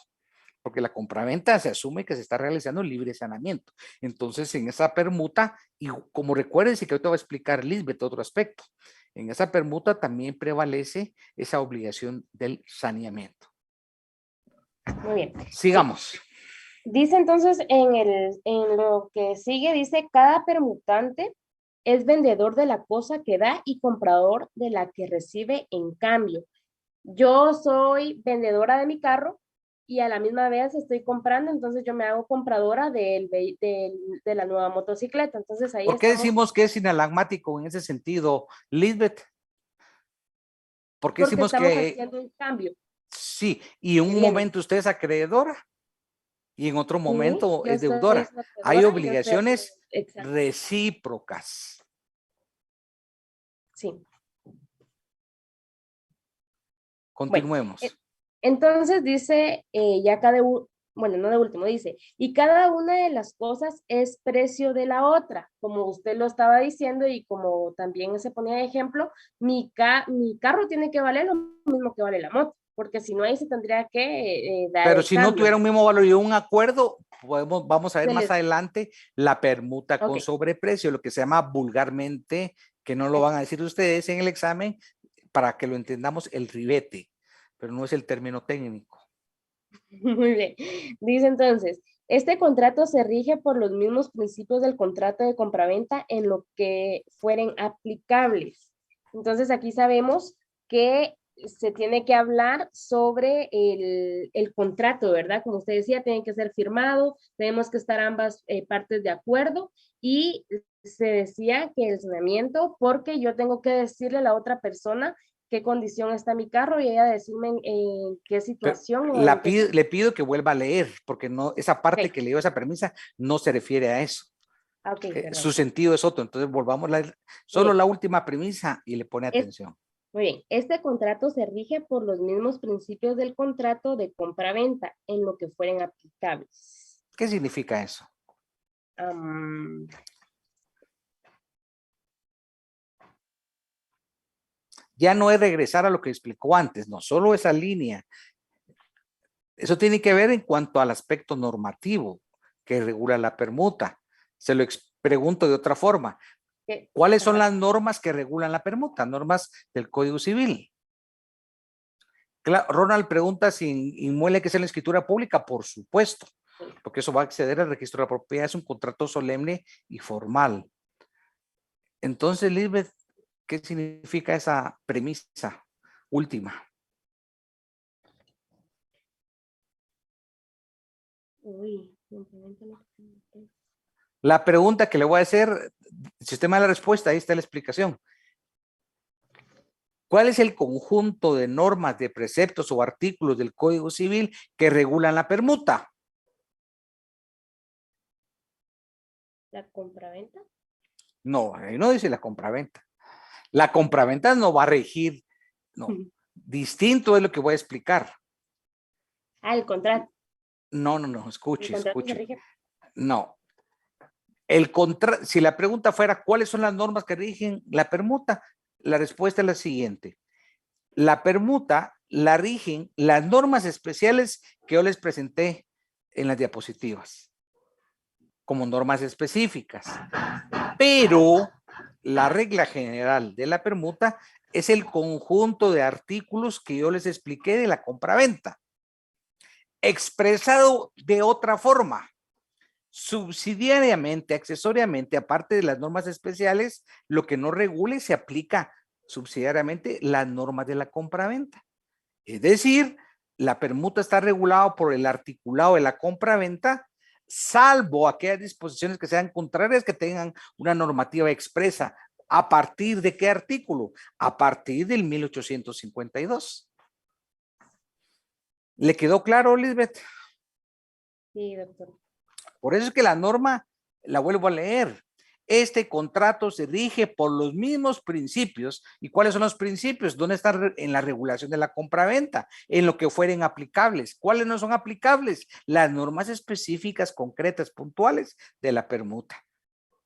porque la compraventa se asume que se está realizando libre saneamiento. Entonces, en esa permuta, y como recuérdense que ahorita voy a explicar Lisbeth otro aspecto, en esa permuta también prevalece esa obligación del saneamiento. Muy bien. Sigamos. Sí. Dice entonces en lo que sigue, dice, cada permutante es vendedor de la cosa que da y comprador de la que recibe en cambio. Yo soy vendedora de mi carro y a la misma vez estoy comprando, entonces yo me hago compradora de la nueva motocicleta. Entonces ahí ¿Por qué estamos, decimos que es inalámatico en ese sentido, Lisbeth? ¿Por qué porque decimos estamos que haciendo un cambio. sí, y en un momento usted es acreedora y en otro momento Sí, yo es soy deudora? su acreedora, Hay yo estoy obligaciones exacto. recíprocas. Sí. Continuemos. Bueno, entonces dice, ya bueno, no de último, dice, y cada una de las cosas es precio de la otra, como usted lo estaba diciendo y como también se ponía de ejemplo, mi carro tiene que valer lo mismo que vale la moto, porque si no ahí se tendría que dar Pero el si no cambio. tuviera un mismo valor y un acuerdo, vamos a ver más Les- adelante la permuta con Ok. sobreprecio, lo que se llama vulgarmente, que no lo van a decir ustedes en el examen, para que lo entendamos, el ribete, pero no es el término técnico. Muy bien. Dice entonces, este contrato se rige por los mismos principios del contrato de compraventa en lo que fueren aplicables. Entonces aquí sabemos que se tiene que hablar sobre el contrato, ¿verdad? Como usted decía, tiene que ser firmado, tenemos que estar ambas partes de acuerdo y se decía que el saneamiento, porque yo tengo que decirle a la otra persona qué condición está mi carro y ella decirme en qué situación. o en qué- Le pido que vuelva a leer, porque no, esa parte Ok. que leyó esa premisa no se refiere a eso. Ah, ok, perdón. Su sentido es otro. Entonces volvamos a leer solo Bien. la última premisa y le pone atención. Muy bien, este contrato se rige por los mismos principios del contrato de compra-venta en lo que fueren aplicables. ¿Qué significa eso? Am, Ya no es regresar a lo que explicó antes, no, solo esa línea. Eso tiene que ver en cuanto al aspecto normativo que regula la permuta. Se lo pregunto de otra forma. ¿qué? ¿Cuáles son Ajá. las normas que regulan la permuta? Normas del Código Civil. Ronald pregunta si inmueble que sea en la escritura pública, por supuesto, porque eso va a acceder al registro de la propiedad, es un contrato solemne y formal. Entonces, Lisbeth, ¿qué significa esa premisa última? Uy, La pregunta que le voy a hacer, si usted me da la respuesta, ahí está la explicación. ¿Cuál es el conjunto de normas, de preceptos o artículos del Código Civil que regulan la permuta? ¿La compraventa? No, ahí no dice la compraventa. La compraventa no va a regir, no. Distinto es lo que voy a explicar. Ah, el contrato. No, El escuche, contrato se escuche. rige. No. Si la pregunta fuera, ¿cuáles son las normas que rigen la permuta? La respuesta es la siguiente. La permuta la rigen las normas especiales que yo les presenté en las diapositivas, como normas específicas. Pero la regla general de la permuta es el conjunto de artículos que yo les expliqué de la compraventa. Expresado de otra forma, subsidiariamente, accesoriamente, aparte de las normas especiales, lo que no regule se aplica subsidiariamente las normas de la compraventa. Es decir, la permuta está regulada por el articulado de la compraventa, salvo aquellas disposiciones que sean contrarias, que tengan una normativa expresa. ¿A partir de qué artículo? A partir del 1852. ¿Le quedó claro, Lisbeth? Sí, doctor. Por eso es que la norma, la vuelvo a leer, este contrato se rige por los mismos principios. ¿Y cuáles son los principios? ¿Dónde está? En la regulación de la compraventa, en lo que fueren aplicables. ¿Cuáles no son aplicables? Las normas específicas, concretas, puntuales de la permuta.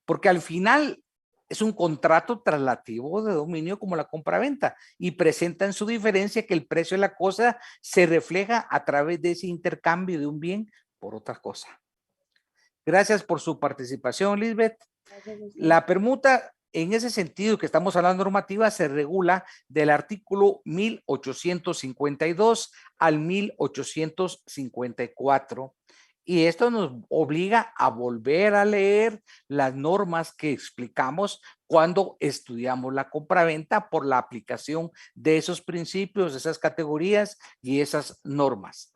Porque al final es un contrato traslativo de dominio como la compraventa y presenta en su diferencia que el precio de la cosa se refleja a través de ese intercambio de un bien por otra cosa. Gracias por su participación, Lisbeth. La permuta, en ese sentido que estamos hablando normativa, se regula del artículo 1852 al 1854. Y esto nos obliga a volver a leer las normas que explicamos cuando estudiamos la compraventa por la aplicación de esos principios, de esas categorías y esas normas.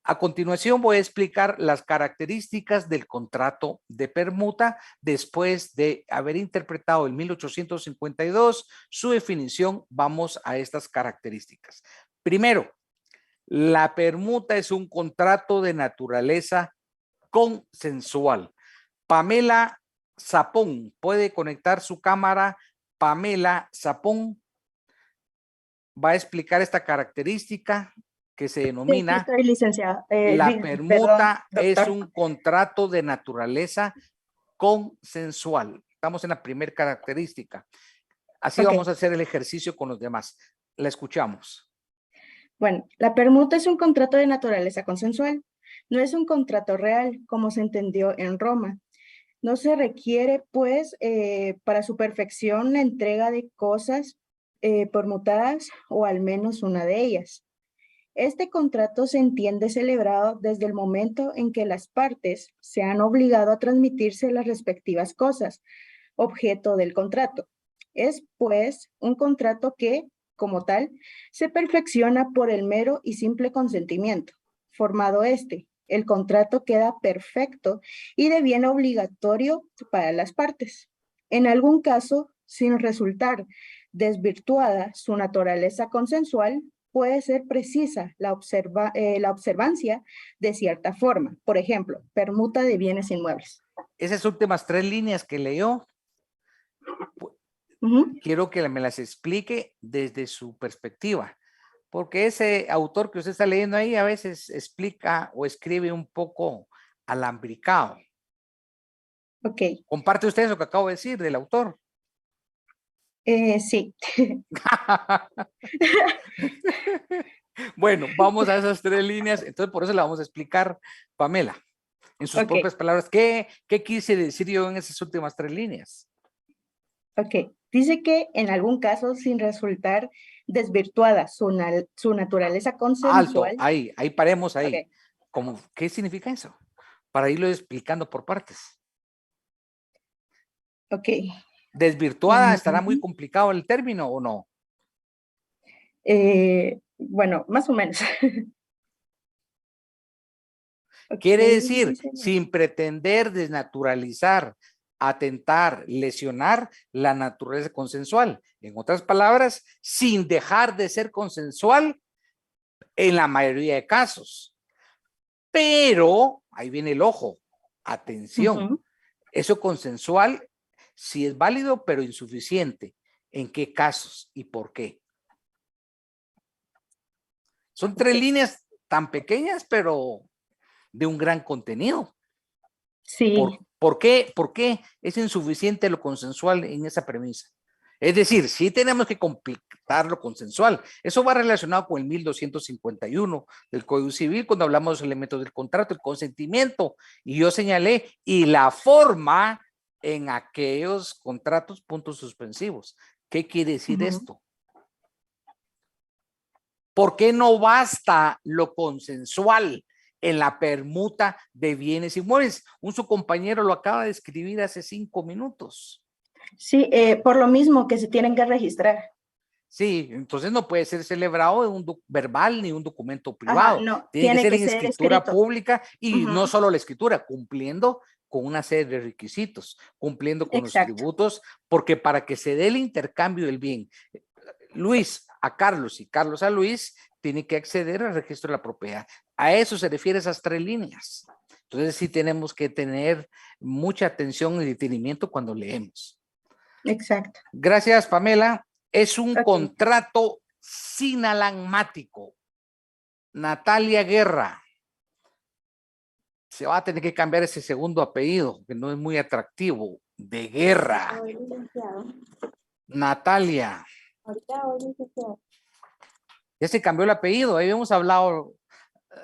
A continuación voy a explicar las características del contrato de permuta después de haber interpretado el 1852, su definición. Vamos a estas características. Primero, la permuta es un contrato de naturaleza consensual. Pamela Sapón, ¿puede conectar su cámara? Pamela Sapón va a explicar esta característica que se denomina estoy licenciada. la permuta Perdón, es doctor. un contrato de naturaleza consensual. Estamos en la primera característica. Así Ok. vamos a hacer el ejercicio con los demás. La escuchamos. Bueno, la permuta es un contrato de naturaleza consensual. No es un contrato real, como se entendió en Roma. No se requiere, pues, para su perfección la entrega de cosas permutadas o al menos una de ellas. Este contrato se entiende celebrado desde el momento en que las partes se han obligado a transmitirse las respectivas cosas, objeto del contrato. Es, pues, un contrato que, como tal, se perfecciona por el mero y simple consentimiento. Formado el contrato queda perfecto y de bien obligatorio para las partes. En algún caso, sin resultar Desvirtuada su naturaleza consensual, puede ser precisa la observancia de cierta forma. Por ejemplo, permuta de bienes inmuebles. Esas últimas 3 líneas que leyó, quiero que me las explique desde su perspectiva, porque ese autor que usted está leyendo ahí a veces explica o escribe un poco alambricado. Ok. ¿Comparte usted eso que acabo de decir del autor? Sí. Bueno, vamos a esas 3 líneas, entonces por eso la vamos a explicar, Pamela, en sus propias palabras. ¿Qué quise decir yo en esas últimas 3 líneas? Ok, dice que en algún caso, sin resultar desvirtuada su naturaleza consensual. Alto, ahí paremos ahí. Okay. ¿Qué significa eso? Para irlo explicando por partes. Ok. ¿Desvirtuada estará muy complicado el término o no? Bueno, más o menos. Quiere decir, sin pretender desnaturalizar, atentar, lesionar la naturaleza consensual. En otras palabras, sin dejar de ser consensual en la mayoría de casos. Pero, ahí viene el ojo, atención, eso consensual sí es válido, pero insuficiente. ¿En qué casos y por qué? Son 3 líneas tan pequeñas, pero de un gran contenido. Sí. ¿Por qué es insuficiente lo consensual en esa premisa? Es decir, sí tenemos que completar lo consensual. Eso va relacionado con el 1251 del Código Civil cuando hablamos de los elementos del contrato, el consentimiento. Y yo señalé, y la forma en aquellos contratos, puntos suspensivos. ¿Qué quiere decir esto? ¿Por qué no basta lo consensual en la permuta de bienes inmuebles? Su compañero lo acaba de escribir hace 5 minutos. Sí, por lo mismo que se tienen que registrar. Sí, entonces no puede ser celebrado en un verbal ni un documento privado. Ajá, no, tiene que ser en ser escritura escrito. pública y no solo la escritura, cumpliendo con una serie de requisitos, cumpliendo con los tributos, porque para que se dé el intercambio del bien, Luis a Carlos y Carlos a Luis, tiene que acceder al registro de la propiedad. A eso se refiere esas 3 líneas. Entonces sí tenemos que tener mucha atención y detenimiento cuando leemos. Exacto. Gracias, Pamela. Es un contrato sinalagmático. Natalia Guerra. Se va a tener que cambiar ese segundo apellido, que no es muy atractivo. De Guerra. Natalia. Ya se cambió el apellido. Ahí hemos hablado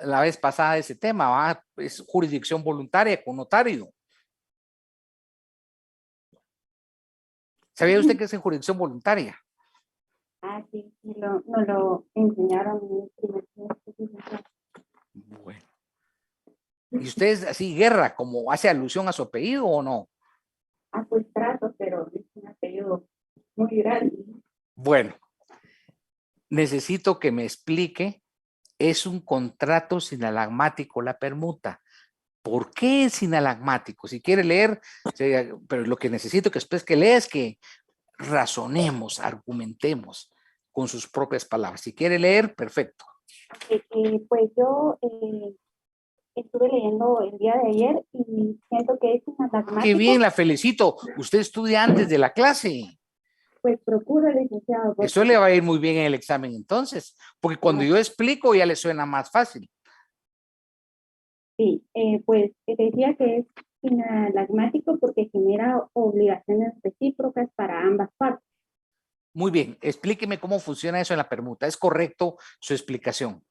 la vez pasada de ese tema. ¿Va? Es jurisdicción voluntaria con notario. ¿Sabía usted que es en jurisdicción voluntaria? Ah, sí, nos lo enseñaron en el primer semestre. Bueno. ¿Y usted es así, Guerra, como hace alusión a su apellido o no? Ah, pues trato, pero es un apellido muy grande. Bueno, necesito que me explique, es un contrato sinalagmático la permuta. ¿Por qué es sinalagmático? Si quiere leer, pero lo que necesito que después que lea es que razonemos, argumentemos con sus propias palabras. Si quiere leer, perfecto. Pues yo estuve leyendo el día de ayer y siento que es sinalagmático. Qué bien, la felicito. Usted estudia antes de la clase. Pues procura, licenciado. Eso le va a ir muy bien en el examen entonces, porque cuando yo explico ya le suena más fácil. Sí, pues decía que es sinalagmático porque genera obligaciones recíprocas para ambas partes. Muy bien, explíqueme cómo funciona eso en la permuta. ¿Es correcto su explicación?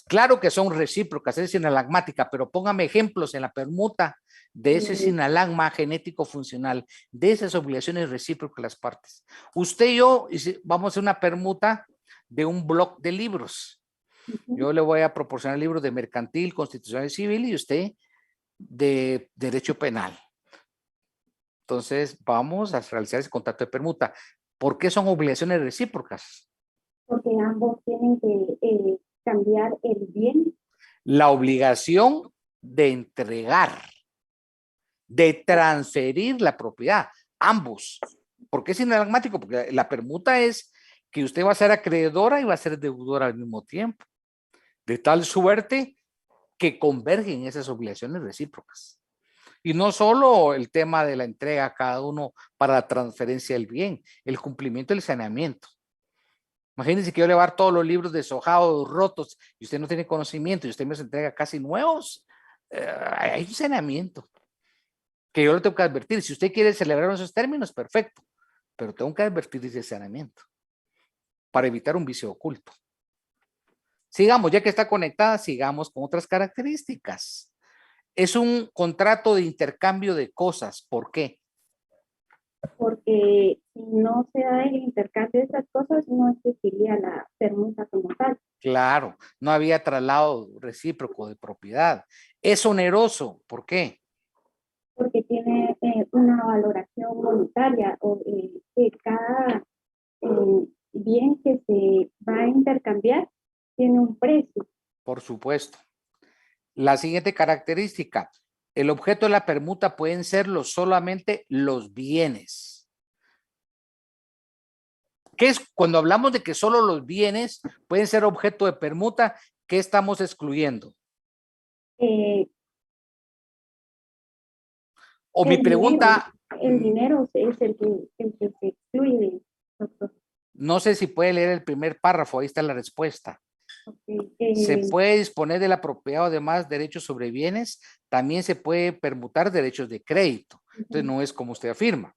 Claro que son recíprocas, es sinalagmática, pero póngame ejemplos en la permuta de ese sinalagma genético funcional, de esas obligaciones recíprocas de las partes. Usted y yo vamos a hacer una permuta de un bloc de libros. Yo le voy a proporcionar libros de mercantil, constitucional y civil y usted de derecho penal. Entonces vamos a realizar ese contrato de permuta. ¿Por qué son obligaciones recíprocas? Porque ambos tienen que cambiar el bien. La obligación de entregar, de transferir la propiedad, ambos. ¿Por qué sinalagmático? Porque la permuta es que usted va a ser acreedora y va a ser deudora al mismo tiempo. De tal suerte que convergen esas obligaciones recíprocas. Y no solo el tema de la entrega a cada uno para la transferencia del bien, el cumplimiento del saneamiento. Imagínense que yo le voy a dar todos los libros deshojados, rotos, y usted no tiene conocimiento y usted me los entrega casi nuevos. Hay un saneamiento que yo le tengo que advertir. Si usted quiere celebrar esos términos, perfecto, pero tengo que advertir ese saneamiento para evitar un vicio oculto. Sigamos, ya que está conectada, sigamos con otras características. Es un contrato de intercambio de cosas. ¿Por qué? Porque si no se da el intercambio de esas cosas, no existiría la permuta como tal. Claro, no había traslado recíproco de propiedad. Es oneroso. ¿Por qué? Porque tiene una valoración monetaria o que cada bien que se va a intercambiar tiene un precio. Por supuesto. La siguiente característica, el objeto de la permuta pueden ser solamente los bienes. ¿Qué es cuando hablamos de que solo los bienes pueden ser objeto de permuta? ¿Qué estamos excluyendo? O mi pregunta, El dinero es el que se excluye, doctor. no sé si puede leer el primer párrafo, ahí está la respuesta. Okay. Se puede disponer de la propiedad o demás derechos sobre bienes, también se puede permutar derechos de crédito. Entonces no es como usted afirma.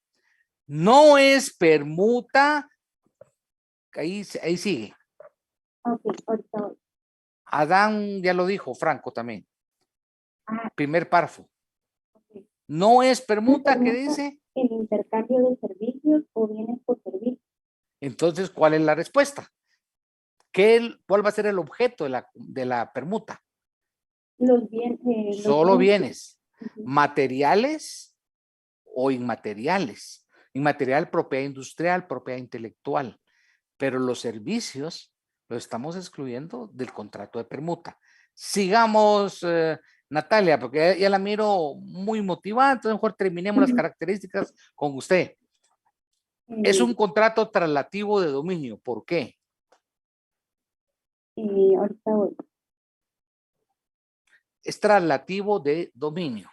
No es permuta, ahí sigue. Ok, ahorita voy. Adán ya lo dijo, Franco también. Ah, Primer párrafo. okay. No es permuta, ¿qué dice? El intercambio de servicios o bienes por servicio. Entonces, ¿cuál es la respuesta? ¿Cuál va a ser el objeto de la permuta? Los bienes. Solo bienes, Uh-huh. materiales o inmateriales. Inmaterial, propiedad industrial, propiedad intelectual. Pero los servicios los estamos excluyendo del contrato de permuta. Sigamos, Natalia, porque ya la miro muy motivada, entonces mejor terminemos las características con usted. Es un contrato traslativo de dominio. ¿Por qué? Ahorita voy. Es traslativo de dominio.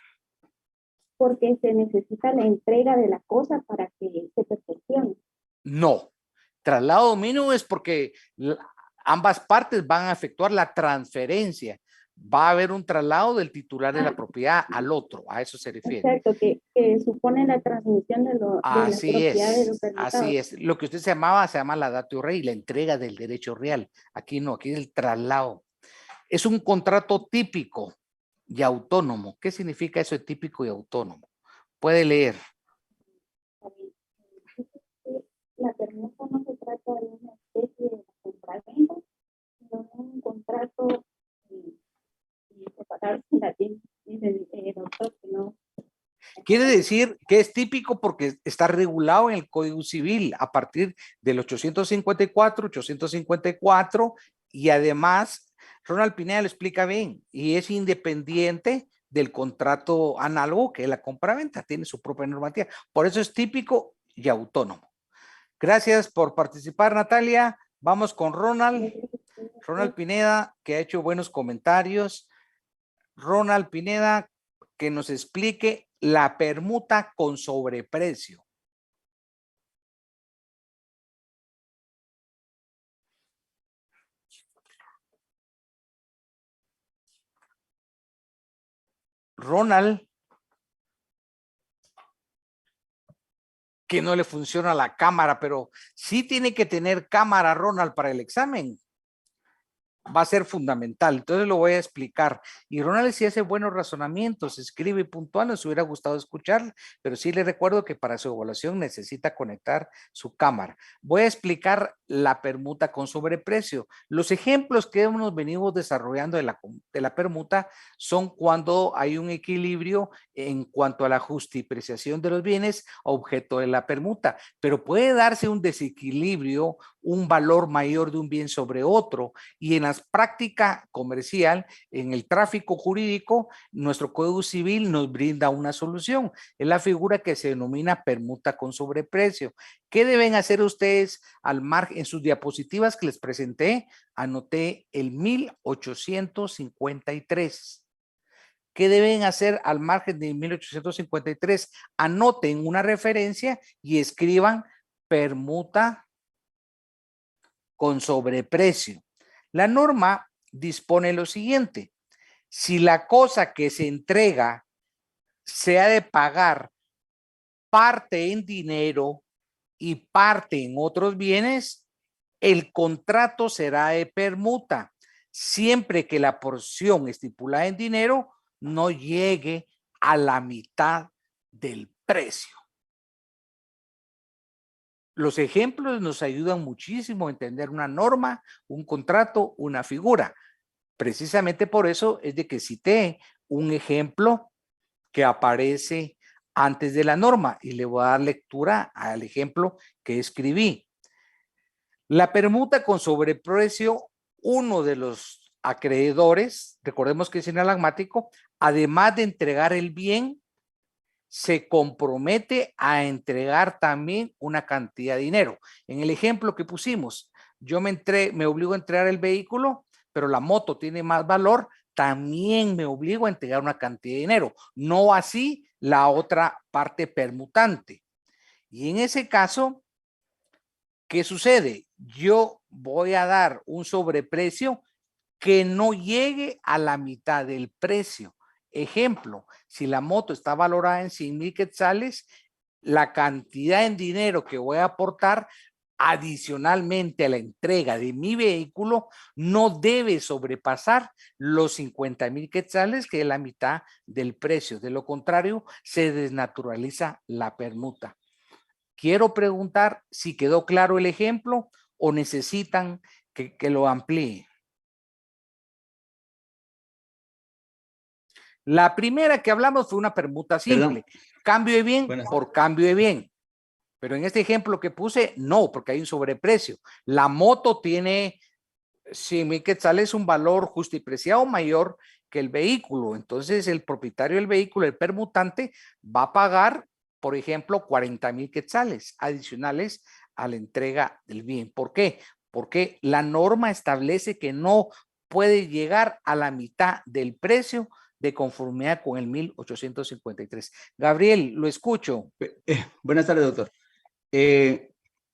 Porque se necesita la entrega de la cosa para que se perfeccione. No. Traslado de dominio es porque ambas partes van a efectuar la transferencia. Va a haber un traslado del titular de la propiedad al otro. A eso se refiere. Exacto, que supone la transmisión de la propiedad de los permutados. Así es. Lo que usted se llama la datio rei, la entrega del derecho real. Aquí no, aquí es el traslado. Es un contrato típico y autónomo. ¿Qué significa eso de típico y autónomo? Puede leer. La permuta no se trata de una especie de compraventa, sino de un contrato doctor, que no. Quiere decir que es típico porque está regulado en el Código Civil a partir del 854 y además Ronald Pineda lo explica bien y es independiente del contrato análogo que es la compraventa, tiene su propia normativa. Por eso es típico y autónomo. Gracias por participar, Natalia. Vamos con Ronald Pineda, que ha hecho buenos comentarios. Ronald Pineda, que nos explique la permuta con sobreprecio. Ronald, que no le funciona la cámara, pero sí tiene que tener cámara, Ronald, para el examen. Va a ser fundamental, entonces lo voy a explicar. Y Ronald sí hace buenos razonamientos, escribe puntual, nos hubiera gustado escuchar, pero sí le recuerdo que para su evaluación necesita conectar su cámara. Voy a explicar la permuta con sobreprecio. Los ejemplos que hemos venido desarrollando de la permuta son cuando hay un equilibrio en cuanto a la justipreciación de los bienes objeto de la permuta, pero puede darse un desequilibrio un valor mayor de un bien sobre otro. Y en la práctica comercial, en el tráfico jurídico, nuestro Código Civil nos brinda una solución. Es la figura que se denomina permuta con sobreprecio. ¿Qué deben hacer ustedes al margen? En sus diapositivas que les presenté, anoté el 1853. ¿Qué deben hacer al margen de 1853? Anoten una referencia y escriban permuta con sobreprecio. La norma dispone lo siguiente: si la cosa que se entrega se ha de pagar parte en dinero y parte en otros bienes, el contrato será de permuta, siempre que la porción estipulada en dinero no llegue a la mitad del precio. Los ejemplos nos ayudan muchísimo a entender una norma, un contrato, una figura. Precisamente por eso es de que cité un ejemplo que aparece antes de la norma y le voy a dar lectura al ejemplo que escribí. La permuta con sobreprecio, uno de los acreedores, recordemos que es sinalagmático, además de entregar el bien, se compromete a entregar también una cantidad de dinero. En el ejemplo que pusimos, yo me obligo a entregar el vehículo, pero la moto tiene más valor, también me obligo a entregar una cantidad de dinero. No así la otra parte permutante. Y en ese caso, ¿qué sucede? Yo voy a dar un sobreprecio que no llegue a la mitad del precio. Ejemplo, si la moto está valorada en 100,000 quetzales, la cantidad en dinero que voy a aportar adicionalmente a la entrega de mi vehículo no debe sobrepasar los 50,000 quetzales, que es la mitad del precio. De lo contrario, se desnaturaliza la permuta. Quiero preguntar si quedó claro el ejemplo o necesitan que lo amplíe. La primera que hablamos fue una permuta simple. Cambio de bien por cambio de bien. Pero en este ejemplo que puse, no, porque hay un sobreprecio. La moto tiene 100,000 quetzales, un valor justipreciado mayor que el vehículo. Entonces, el propietario del vehículo, el permutante, va a pagar, por ejemplo, 40,000 quetzales adicionales a la entrega del bien. ¿Por qué? Porque la norma establece que no puede llegar a la mitad del precio de conformidad con el 1853. Gabriel, lo escucho. Buenas tardes, doctor.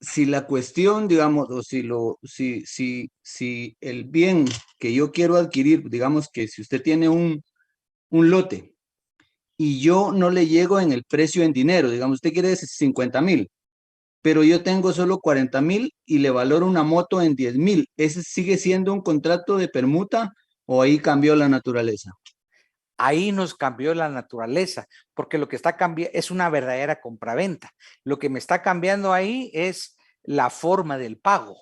Si la cuestión, digamos, o si el bien que yo quiero adquirir, digamos que si usted tiene un lote y yo no le llego en el precio en dinero, digamos, usted quiere 50,000, pero yo tengo solo 40,000 y le valoro una moto en 10,000, ¿ese sigue siendo un contrato de permuta o ahí cambió la naturaleza? Ahí nos cambió la naturaleza, porque lo que está cambiando es una verdadera compraventa. Lo que me está cambiando ahí es la forma del pago.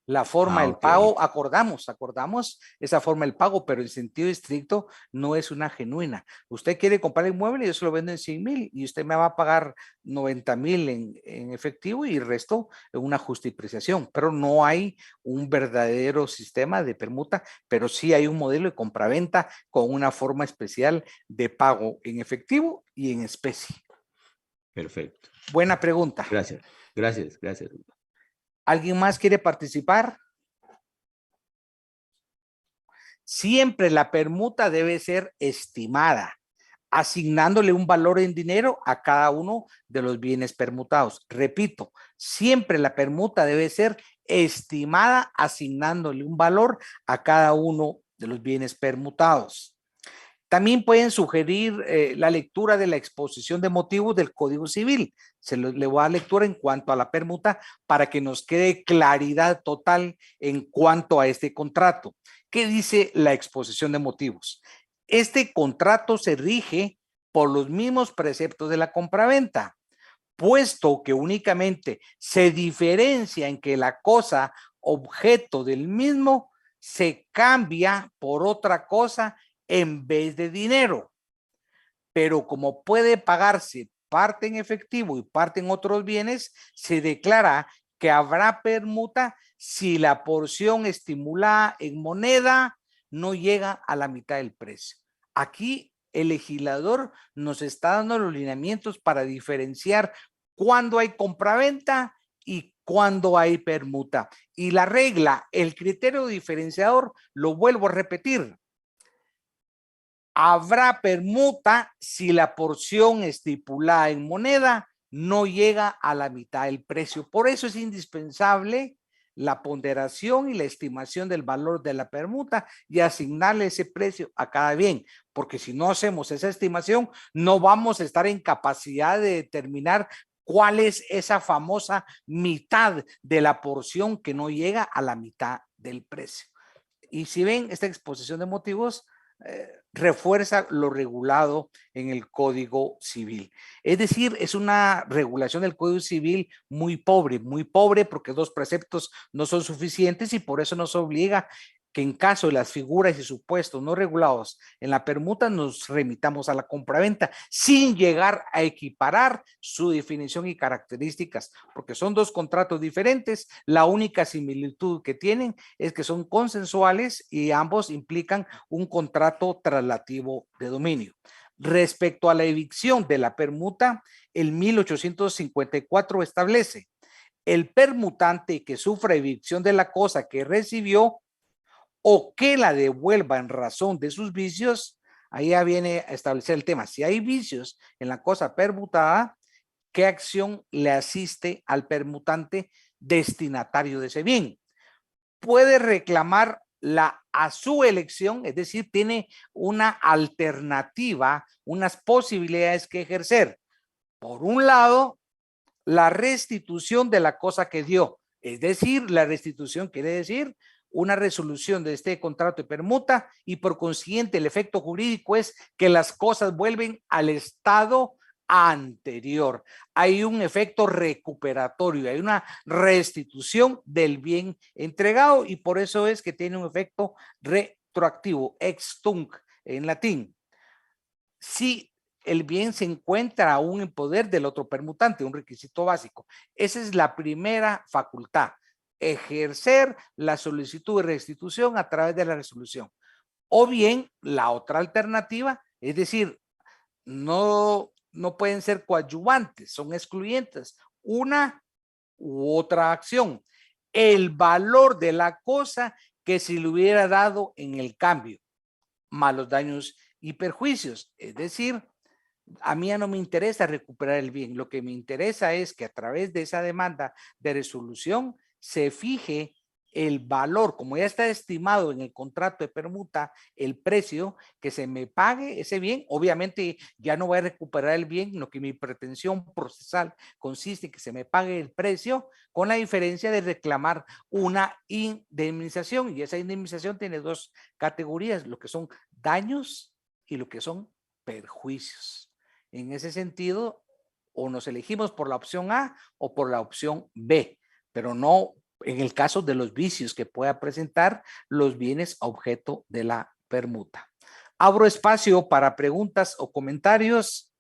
La forma del pago, acordamos esa forma del pago, pero en sentido estricto no es una genuina. Usted quiere comprar el inmueble y yo se lo vendo en 100,000 y usted me va a pagar 90,000 en efectivo y el resto en una justipreciación, pero no hay un verdadero sistema de permuta, pero sí hay un modelo de compraventa con una forma especial de pago en efectivo y en especie. Perfecto. Buena pregunta. Gracias. ¿Alguien más quiere participar? Siempre la permuta debe ser estimada, asignándole un valor en dinero a cada uno de los bienes permutados. Repito, siempre la permuta debe ser estimada, asignándole un valor a cada uno de los bienes permutados. También pueden sugerir la lectura de la exposición de motivos del Código Civil. Le voy a dar lectura en cuanto a la permuta para que nos quede claridad total en cuanto a este contrato. ¿Qué dice la exposición de motivos? Este contrato se rige por los mismos preceptos de la compraventa, puesto que únicamente se diferencia en que la cosa objeto del mismo se cambia por otra cosa en vez de dinero, pero como puede pagarse parte en efectivo y parte en otros bienes, se declara que habrá permuta si la porción estimulada en moneda no llega a la mitad del precio. Aquí el legislador nos está dando los lineamientos para diferenciar cuándo hay compraventa y cuándo hay permuta. Y la regla, el criterio diferenciador, lo vuelvo a repetir. Habrá permuta si la porción estipulada en moneda no llega a la mitad del precio. Por eso es indispensable la ponderación y la estimación del valor de la permuta y asignarle ese precio a cada bien, porque si no hacemos esa estimación, no vamos a estar en capacidad de determinar cuál es esa famosa mitad de la porción que no llega a la mitad del precio. Y si ven, esta exposición de motivos refuerza lo regulado en el Código Civil. Es decir, es una regulación del Código Civil muy pobre porque 2 preceptos no son suficientes y por eso nos obliga que en caso de las figuras y supuestos no regulados en la permuta nos remitamos a la compraventa sin llegar a equiparar su definición y características, porque son 2 contratos diferentes. La única similitud que tienen es que son consensuales y ambos implican un contrato traslativo de dominio. Respecto a la evicción de la permuta, el 1854 establece: el permutante que sufra evicción de la cosa que recibió o que la devuelva en razón de sus vicios, ahí ya viene a establecer el tema. Si hay vicios en la cosa permutada, ¿qué acción le asiste al permutante destinatario de ese bien? Puede reclamar a su elección, es decir, tiene una alternativa, unas posibilidades que ejercer. Por un lado, la restitución de la cosa que dio, es decir, la restitución quiere decir una resolución de este contrato de permuta y por consiguiente el efecto jurídico es que las cosas vuelven al estado anterior. Hay un efecto recuperatorio, hay una restitución del bien entregado y por eso es que tiene un efecto retroactivo, ex tunc en latín. Si el bien se encuentra aún en poder del otro permutante, un requisito básico. Esa es la primera facultad, ejercer la solicitud de restitución a través de la resolución. O bien la otra alternativa, es decir, no pueden ser coadyuvantes, son excluyentes, una u otra acción. El valor de la cosa que se le hubiera dado en el cambio, más los daños y perjuicios, es decir, a mí ya no me interesa recuperar el bien, lo que me interesa es que a través de esa demanda de resolución se fije el valor, como ya está estimado en el contrato de permuta, el precio que se me pague ese bien. Obviamente ya no voy a recuperar el bien, lo que mi pretensión procesal consiste en que se me pague el precio con la diferencia de reclamar una indemnización, y esa indemnización tiene 2 categorías, lo que son daños y lo que son perjuicios. En ese sentido, o nos elegimos por la opción A o por la opción B, pero no en el caso de los vicios que pueda presentar los bienes objeto de la permuta. Abro espacio para preguntas o comentarios.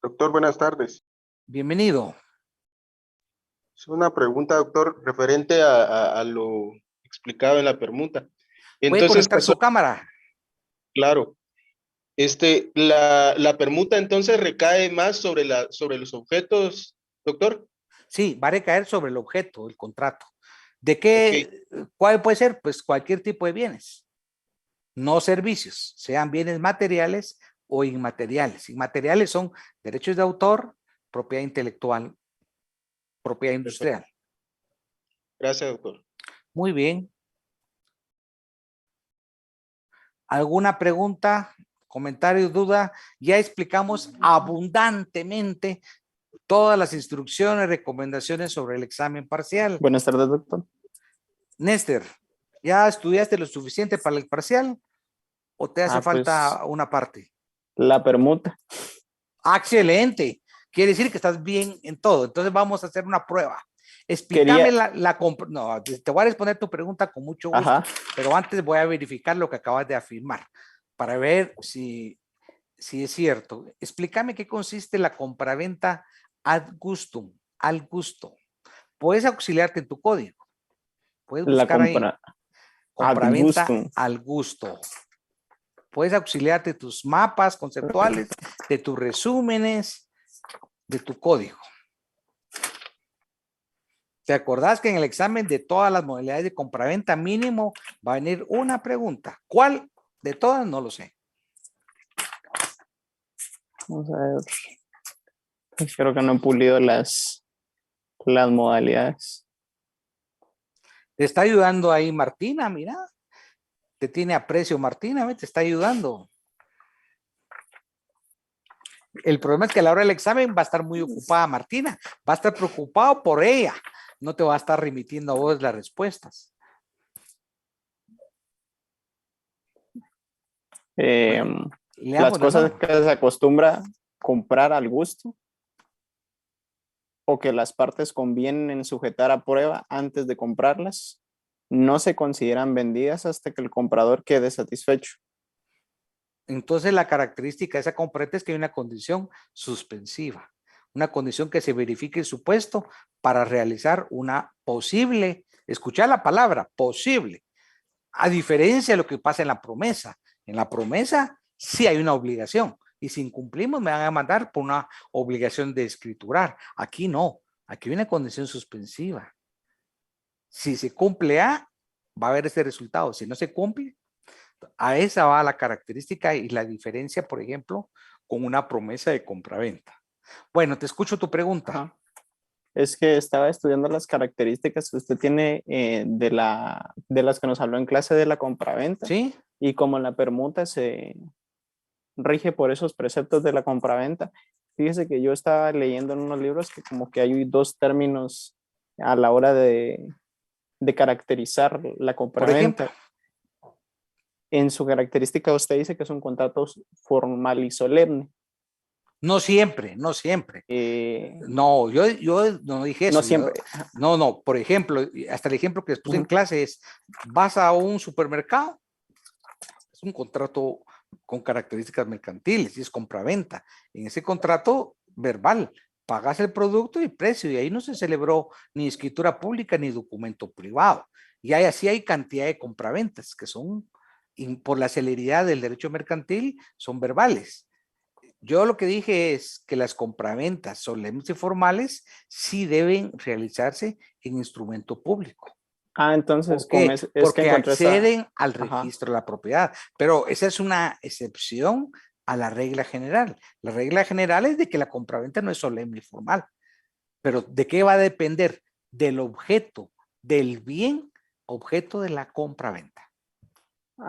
Doctor, buenas tardes. Bienvenido. Es una pregunta, doctor, referente a lo explicado en la permuta. ¿Puede conectar su cámara? Claro. La permuta entonces recae más sobre los objetos, doctor. Sí, va a recaer sobre el objeto del contrato. ¿De qué? Okay. ¿Cuál puede ser? Pues cualquier tipo de bienes, no servicios, sean bienes materiales o inmateriales. Inmateriales son derechos de autor, propiedad intelectual, propiedad industrial. Gracias, doctor. Muy bien. ¿Alguna pregunta, comentario, duda? Ya explicamos abundantemente todas las instrucciones, recomendaciones sobre el examen parcial. Buenas tardes, doctor. Néstor, ¿ya estudiaste lo suficiente para el parcial o te hace falta pues, una parte? La permuta. Excelente. Quiere decir que estás bien en todo. Entonces vamos a hacer una prueba. Explícame no, te voy a responder tu pregunta con mucho gusto. Ajá. Pero antes voy a verificar lo que acabas de afirmar para ver si es cierto. Explícame qué consiste la compraventa ad gustum al gusto. Puedes auxiliarte en tu código. Puedes La buscar ahí. compra al Compraventa gusto. al gusto. Puedes auxiliarte de tus mapas conceptuales, de tus resúmenes, de tu código. ¿Te acordás que en el examen de todas las modalidades de compraventa mínimo va a venir una pregunta? ¿Cuál de todas? No lo sé. Vamos a ver. Creo que no he pulido las modalidades. Te está ayudando ahí Martina, mira. Te tiene aprecio Martina, ¿ve? Te está ayudando. El problema es que a la hora del examen va a estar muy ocupada Martina. Va a estar preocupado por ella. No te va a estar remitiendo a vos las respuestas. Las Leamos de cosas nuevo. que se acostumbra comprar al gusto o que las partes convienen sujetar a prueba antes de comprarlas, no se consideran vendidas hasta que el comprador quede satisfecho. Entonces la característica de esa compraventa es que hay una condición suspensiva, una condición que se verifique el supuesto para realizar una posible, escuchar la palabra, posible, a diferencia de lo que pasa en la promesa. En la promesa sí hay una obligación y si incumplimos me van a mandar por una obligación de escriturar. Aquí no, aquí hay una condición suspensiva. Si se cumple A, va a haber ese resultado. Si no se cumple, a esa va la característica y la diferencia, por ejemplo, con una promesa de compraventa. Bueno, te escucho tu pregunta. Ajá. Es que estaba estudiando las características que usted tiene de las que nos habló en clase de la compraventa. ¿Sí? Y como la permuta se rige por esos preceptos de la compraventa, fíjese que yo estaba leyendo en unos libros que como que hay dos términos a la hora de caracterizar la compraventa. ejemplo. En su característica usted dice que es un contrato formal y solemne. No siempre, no siempre. No, yo no dije eso. No siempre. No, por ejemplo, hasta el ejemplo que les puse en clase es, vas a un supermercado, es un contrato con características mercantiles y es compraventa. En ese contrato verbal, pagas el producto y precio y ahí no se celebró ni escritura pública ni documento privado. Y ahí así hay cantidad de compraventas que son, por la celeridad del derecho mercantil, son verbales. Yo lo que dije es que las compraventas solemnes y formales sí deben realizarse en instrumento público. Entonces, ¿Por qué? Porque encontré acceden al registro de la propiedad. Pero esa es una excepción a la regla general. La regla general es de que la compraventa no es solemne y formal. Pero ¿de qué va a depender? Del objeto, del bien objeto de la compraventa.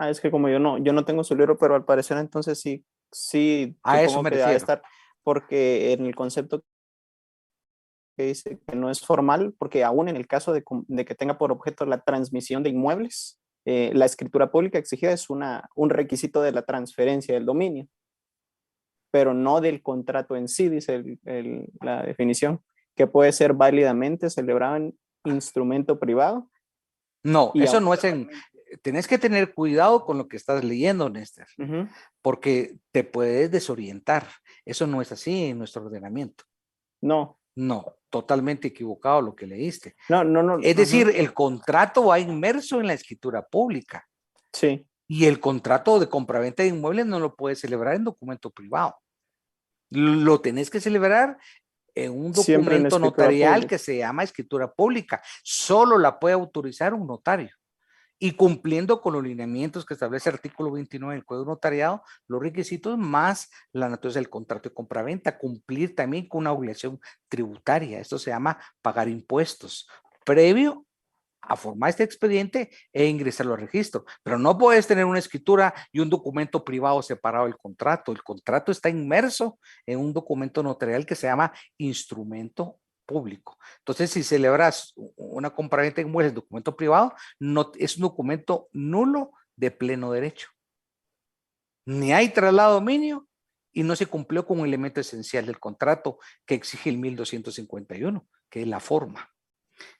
Es que como yo no tengo su libro, pero al parecer entonces sí, A eso supongo me que debe refiero. estar, porque en el concepto que dice que no es formal, porque aún en el caso de que tenga por objeto la transmisión de inmuebles, la escritura pública exigida es un requisito de la transferencia del dominio, pero no del contrato en sí, dice la definición, que puede ser válidamente celebrado en instrumento privado. No, eso no es en... Tenés que tener cuidado con lo que estás leyendo, Néstor, porque te puedes desorientar. Eso no es así en nuestro ordenamiento. No, totalmente equivocado lo que leíste. No. Es decir, el contrato va inmerso en la escritura pública. Sí. Y el contrato de compraventa de inmuebles no lo puedes celebrar en documento privado. Lo tenés que celebrar en un documento notarial pública, que se llama escritura pública. Solo la puede autorizar un notario. Y cumpliendo con los lineamientos que establece el artículo 29 del Código Notariado, los requisitos más la naturaleza del contrato de compraventa, cumplir también con una obligación tributaria. Esto se llama pagar impuestos previo a formar este expediente e ingresarlo al registro. Pero no puedes tener una escritura y un documento privado separado del contrato. El contrato está inmerso en un documento notarial que se llama instrumento público. Entonces, si celebras una compraventa de inmuebles, documento privado, no, es un documento nulo de pleno derecho. Ni hay traslado de dominio y no se cumplió con un elemento esencial del contrato que exige el 1251, que es la forma.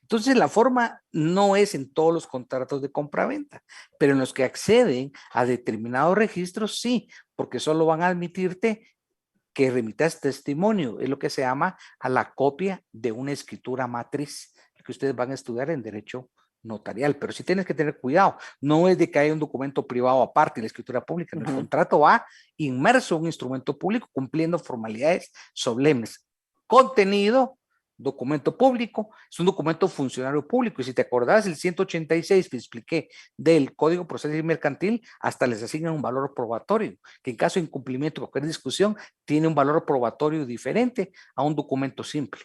Entonces, la forma no es en todos los contratos de compraventa, pero en los que acceden a determinados registros, sí, porque solo van a admitirte que remitas testimonio, es lo que se llama a la copia de una escritura matriz, que ustedes van a estudiar en derecho notarial, pero sí tienes que tener cuidado, no es de que haya un documento privado aparte de la escritura pública, el contrato va inmerso en un instrumento público cumpliendo formalidades solemnes. Contenido, documento público, es un documento funcionario público, y si te acordás el 186 que expliqué del Código Procesal Mercantil, hasta les asignan un valor probatorio, que en caso de incumplimiento o cualquier discusión, tiene un valor probatorio diferente a un documento simple,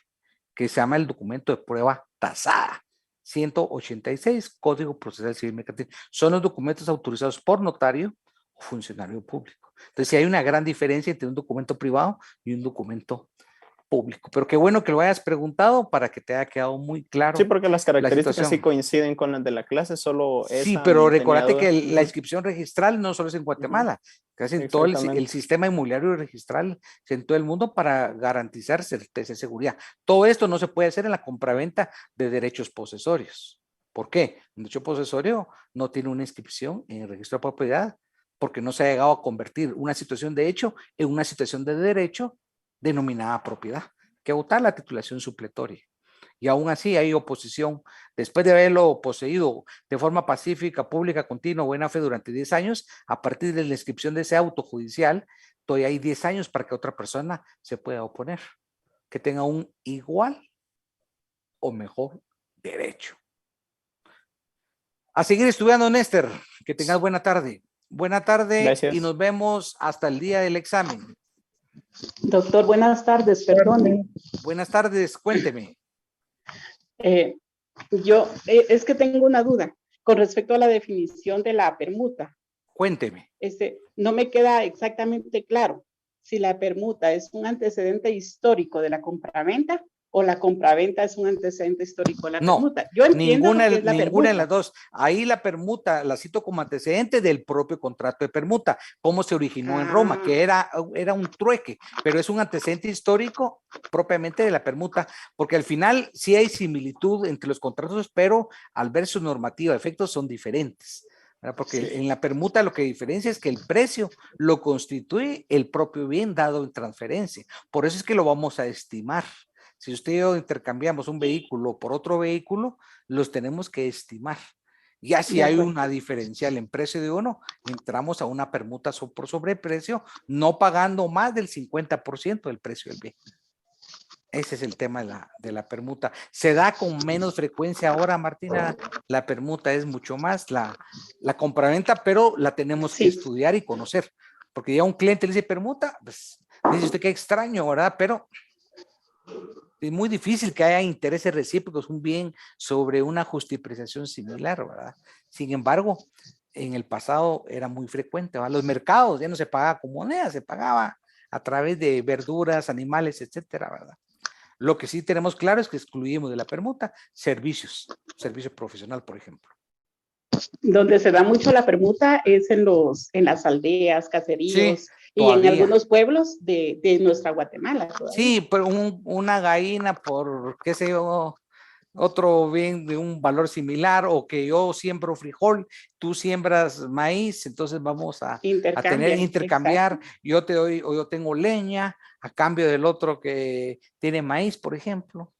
que se llama el documento de prueba tasada. 186, Código Procesal Civil Mercantil. Son los documentos autorizados por notario o funcionario público. Entonces, sí hay una gran diferencia entre un documento privado y un documento público. Pero qué bueno que lo hayas preguntado para que te haya quedado muy claro. Sí, porque las características situación. sí coinciden con las de la clase, solo sí, esa pero tenía recordate duda. que la inscripción registral no solo es en Guatemala, casi en todo el sistema inmobiliario registral en todo el mundo para garantizar certeza y seguridad. Todo esto no se puede hacer en la compraventa de derechos posesorios. ¿Por qué? Un derecho posesorio no tiene una inscripción en el registro de propiedad porque no se ha llegado a convertir una situación de hecho en una situación de derecho denominada propiedad, que votar la titulación supletoria. Y aún así hay oposición. Después de haberlo poseído de forma pacífica, pública, continua, buena fe durante 10 años, a partir de la inscripción de ese auto judicial, todavía hay 10 años para que otra persona se pueda oponer, que tenga un igual o mejor derecho. A seguir estudiando, Néstor. Que tengas buena tarde. Buena tarde. Gracias. Y nos vemos hasta el día del examen. Doctor, buenas tardes, perdone. Buenas tardes, cuénteme. Es que tengo una duda con respecto a la definición de la permuta. Cuénteme. No me queda exactamente claro si la permuta es un antecedente histórico de la compraventa o la compraventa es un antecedente histórico de la permuta. Yo entiendo ninguna que es la permuta. de las dos. Ahí la permuta la cito como antecedente del propio contrato de permuta, cómo se originó en Roma, que era un trueque, pero es un antecedente histórico propiamente de la permuta, porque al final sí hay similitud entre los contratos, pero al ver su normativa de efectos son diferentes. Porque en la permuta lo que diferencia es que el precio lo constituye el propio bien dado en transferencia. Por eso es que lo vamos a estimar. Si usted y yo intercambiamos un vehículo por otro vehículo, los tenemos que estimar. Ya si hay una diferencial en precio de uno, entramos a una permuta por sobreprecio, no pagando más del 50% del precio del bien. Ese es el tema de la permuta. Se da con menos frecuencia ahora, Martina. La permuta es mucho más la compraventa, pero la tenemos que estudiar y conocer. Porque ya un cliente le dice permuta, pues dice usted qué extraño, ¿verdad? Pero es muy difícil que haya intereses recíprocos, un bien sobre una justipreciación similar, ¿verdad? Sin embargo, en el pasado era muy frecuente, ¿verdad? Los mercados ya no se pagaba con moneda, se pagaba a través de verduras, animales, etcétera, ¿verdad? Lo que sí tenemos claro es que excluimos de la permuta servicio profesional, por ejemplo. Donde se da mucho la permuta es en las aldeas, caseríos y en algunos pueblos de nuestra Guatemala. Todavía. Sí, pero una gallina por, qué sé yo, otro bien de un valor similar, o que yo siembro frijol, tú siembras maíz, entonces vamos a intercambiar, exacto. Yo te doy, o yo tengo leña a cambio del otro que tiene maíz, por ejemplo.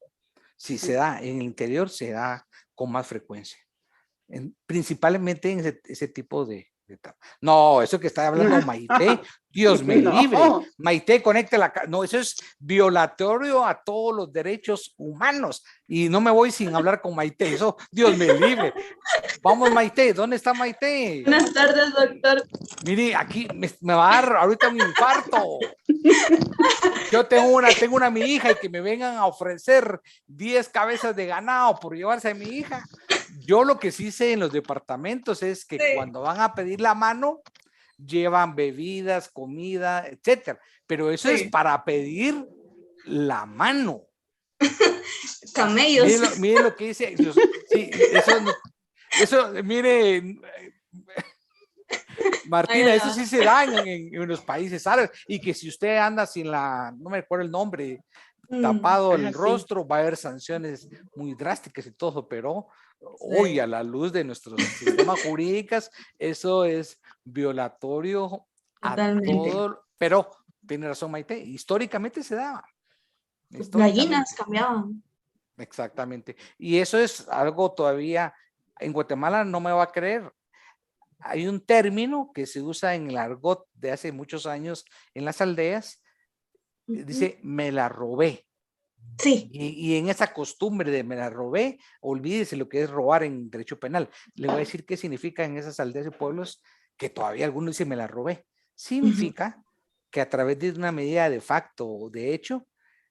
Si se da en el interior, se da con más frecuencia. Principalmente en ese tipo de no, eso que está hablando Maite, Dios me libre. Maite, conecte no, eso es violatorio a todos los derechos humanos y no me voy sin hablar con Maite, eso, Dios me libre. Vamos, Maite, ¿dónde está Maite? Buenas tardes, doctor. Mire, aquí me va a dar ahorita un infarto. Yo tengo una mi hija y que me vengan a ofrecer 10 cabezas de ganado por llevarse a mi hija. Yo lo que sí sé en los departamentos es que cuando van a pedir la mano, llevan bebidas, comida, etcétera. Pero eso es para pedir la mano. Camellos. Mire lo que dice. Sí, eso, mire, Martina, eso sí se da en los países árabes. Y que si usted anda sin no me acuerdo el nombre, tapado el rostro, va a haber sanciones muy drásticas y todo, pero hoy a la luz de nuestros sistemas jurídicos, eso es violatorio a todo, pero Tiene razón, Maite. Históricamente se daba. Gallinas cambiaban. Exactamente. Y eso es algo todavía, en Guatemala no me va a creer. Hay un término que se usa en el argot de hace muchos años en las aldeas, dice, me la robé. Sí. Y en esa costumbre de me la robé, olvídese lo que es robar en derecho penal. Le voy a decir qué significa en esas aldeas y pueblos que todavía algunos dicen me la robé. Significa que a través de una medida de facto o de hecho,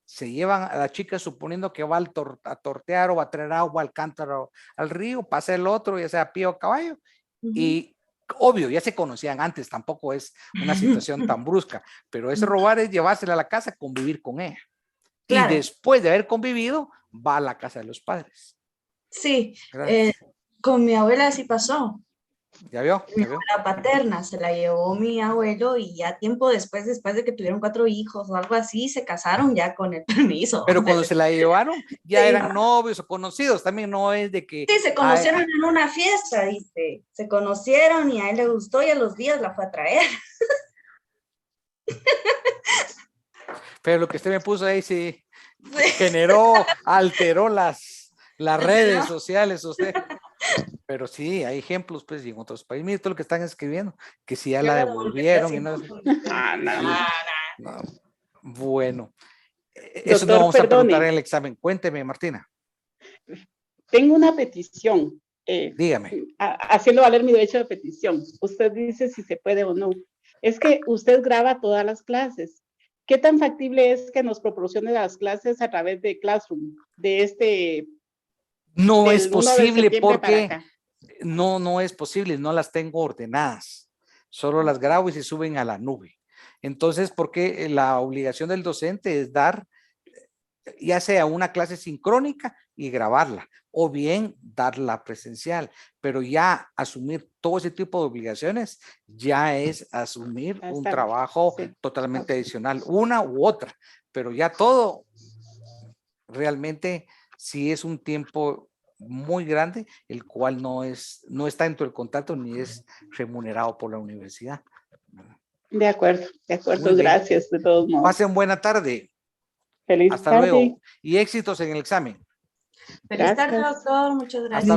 se llevan a la chica suponiendo que va a tortear o va a traer agua al cántaro, al río, pasa el otro, ya sea a pie o a caballo, y obvio, ya se conocían antes, tampoco es una situación tan brusca, pero ese robar es llevársela a la casa, convivir con ella. Claro. Y después de haber convivido, va a la casa de los padres. Sí, con mi abuela sí pasó. ¿Ya vio? Mi abuela paterna se la llevó mi abuelo y ya tiempo después de que tuvieron 4 hijos o algo así, se casaron ya con el permiso. Pero cuando se la llevaron, ya eran novios o conocidos, también no es de que... Sí, se conocieron en una fiesta, dice. Se conocieron y a él le gustó y a los días la fue a traer. Pero lo que usted me puso ahí sí alteró las redes sociales, usted. Pero sí, hay ejemplos, pues, y en otros países. Mire todo lo que están escribiendo, que si ya la devolvieron y no. No. Bueno, eso no vamos a preguntar en el examen. Cuénteme, Martina. Tengo una petición. Dígame. Haciendo valer mi derecho de petición. Usted dice si se puede o no. Es que usted graba todas las clases. ¿Qué tan factible es que nos proporcione las clases a través de Classroom? No es posible porque no es posible, no las tengo ordenadas. Solo las grabo y se suben a la nube. Entonces, porque la obligación del docente es dar ya sea una clase sincrónica y grabarla, o bien darla presencial, pero ya asumir todo ese tipo de obligaciones ya es asumir un trabajo totalmente adicional, una u otra, pero ya todo realmente sí es un tiempo muy grande, el cual no está dentro del contrato ni es remunerado por la universidad. De acuerdo, gracias de todos modos. Pasen buena tarde. Feliz Hasta tarde. luego y éxitos en el examen. Feliz tarde, doctor. Muchas gracias. Hasta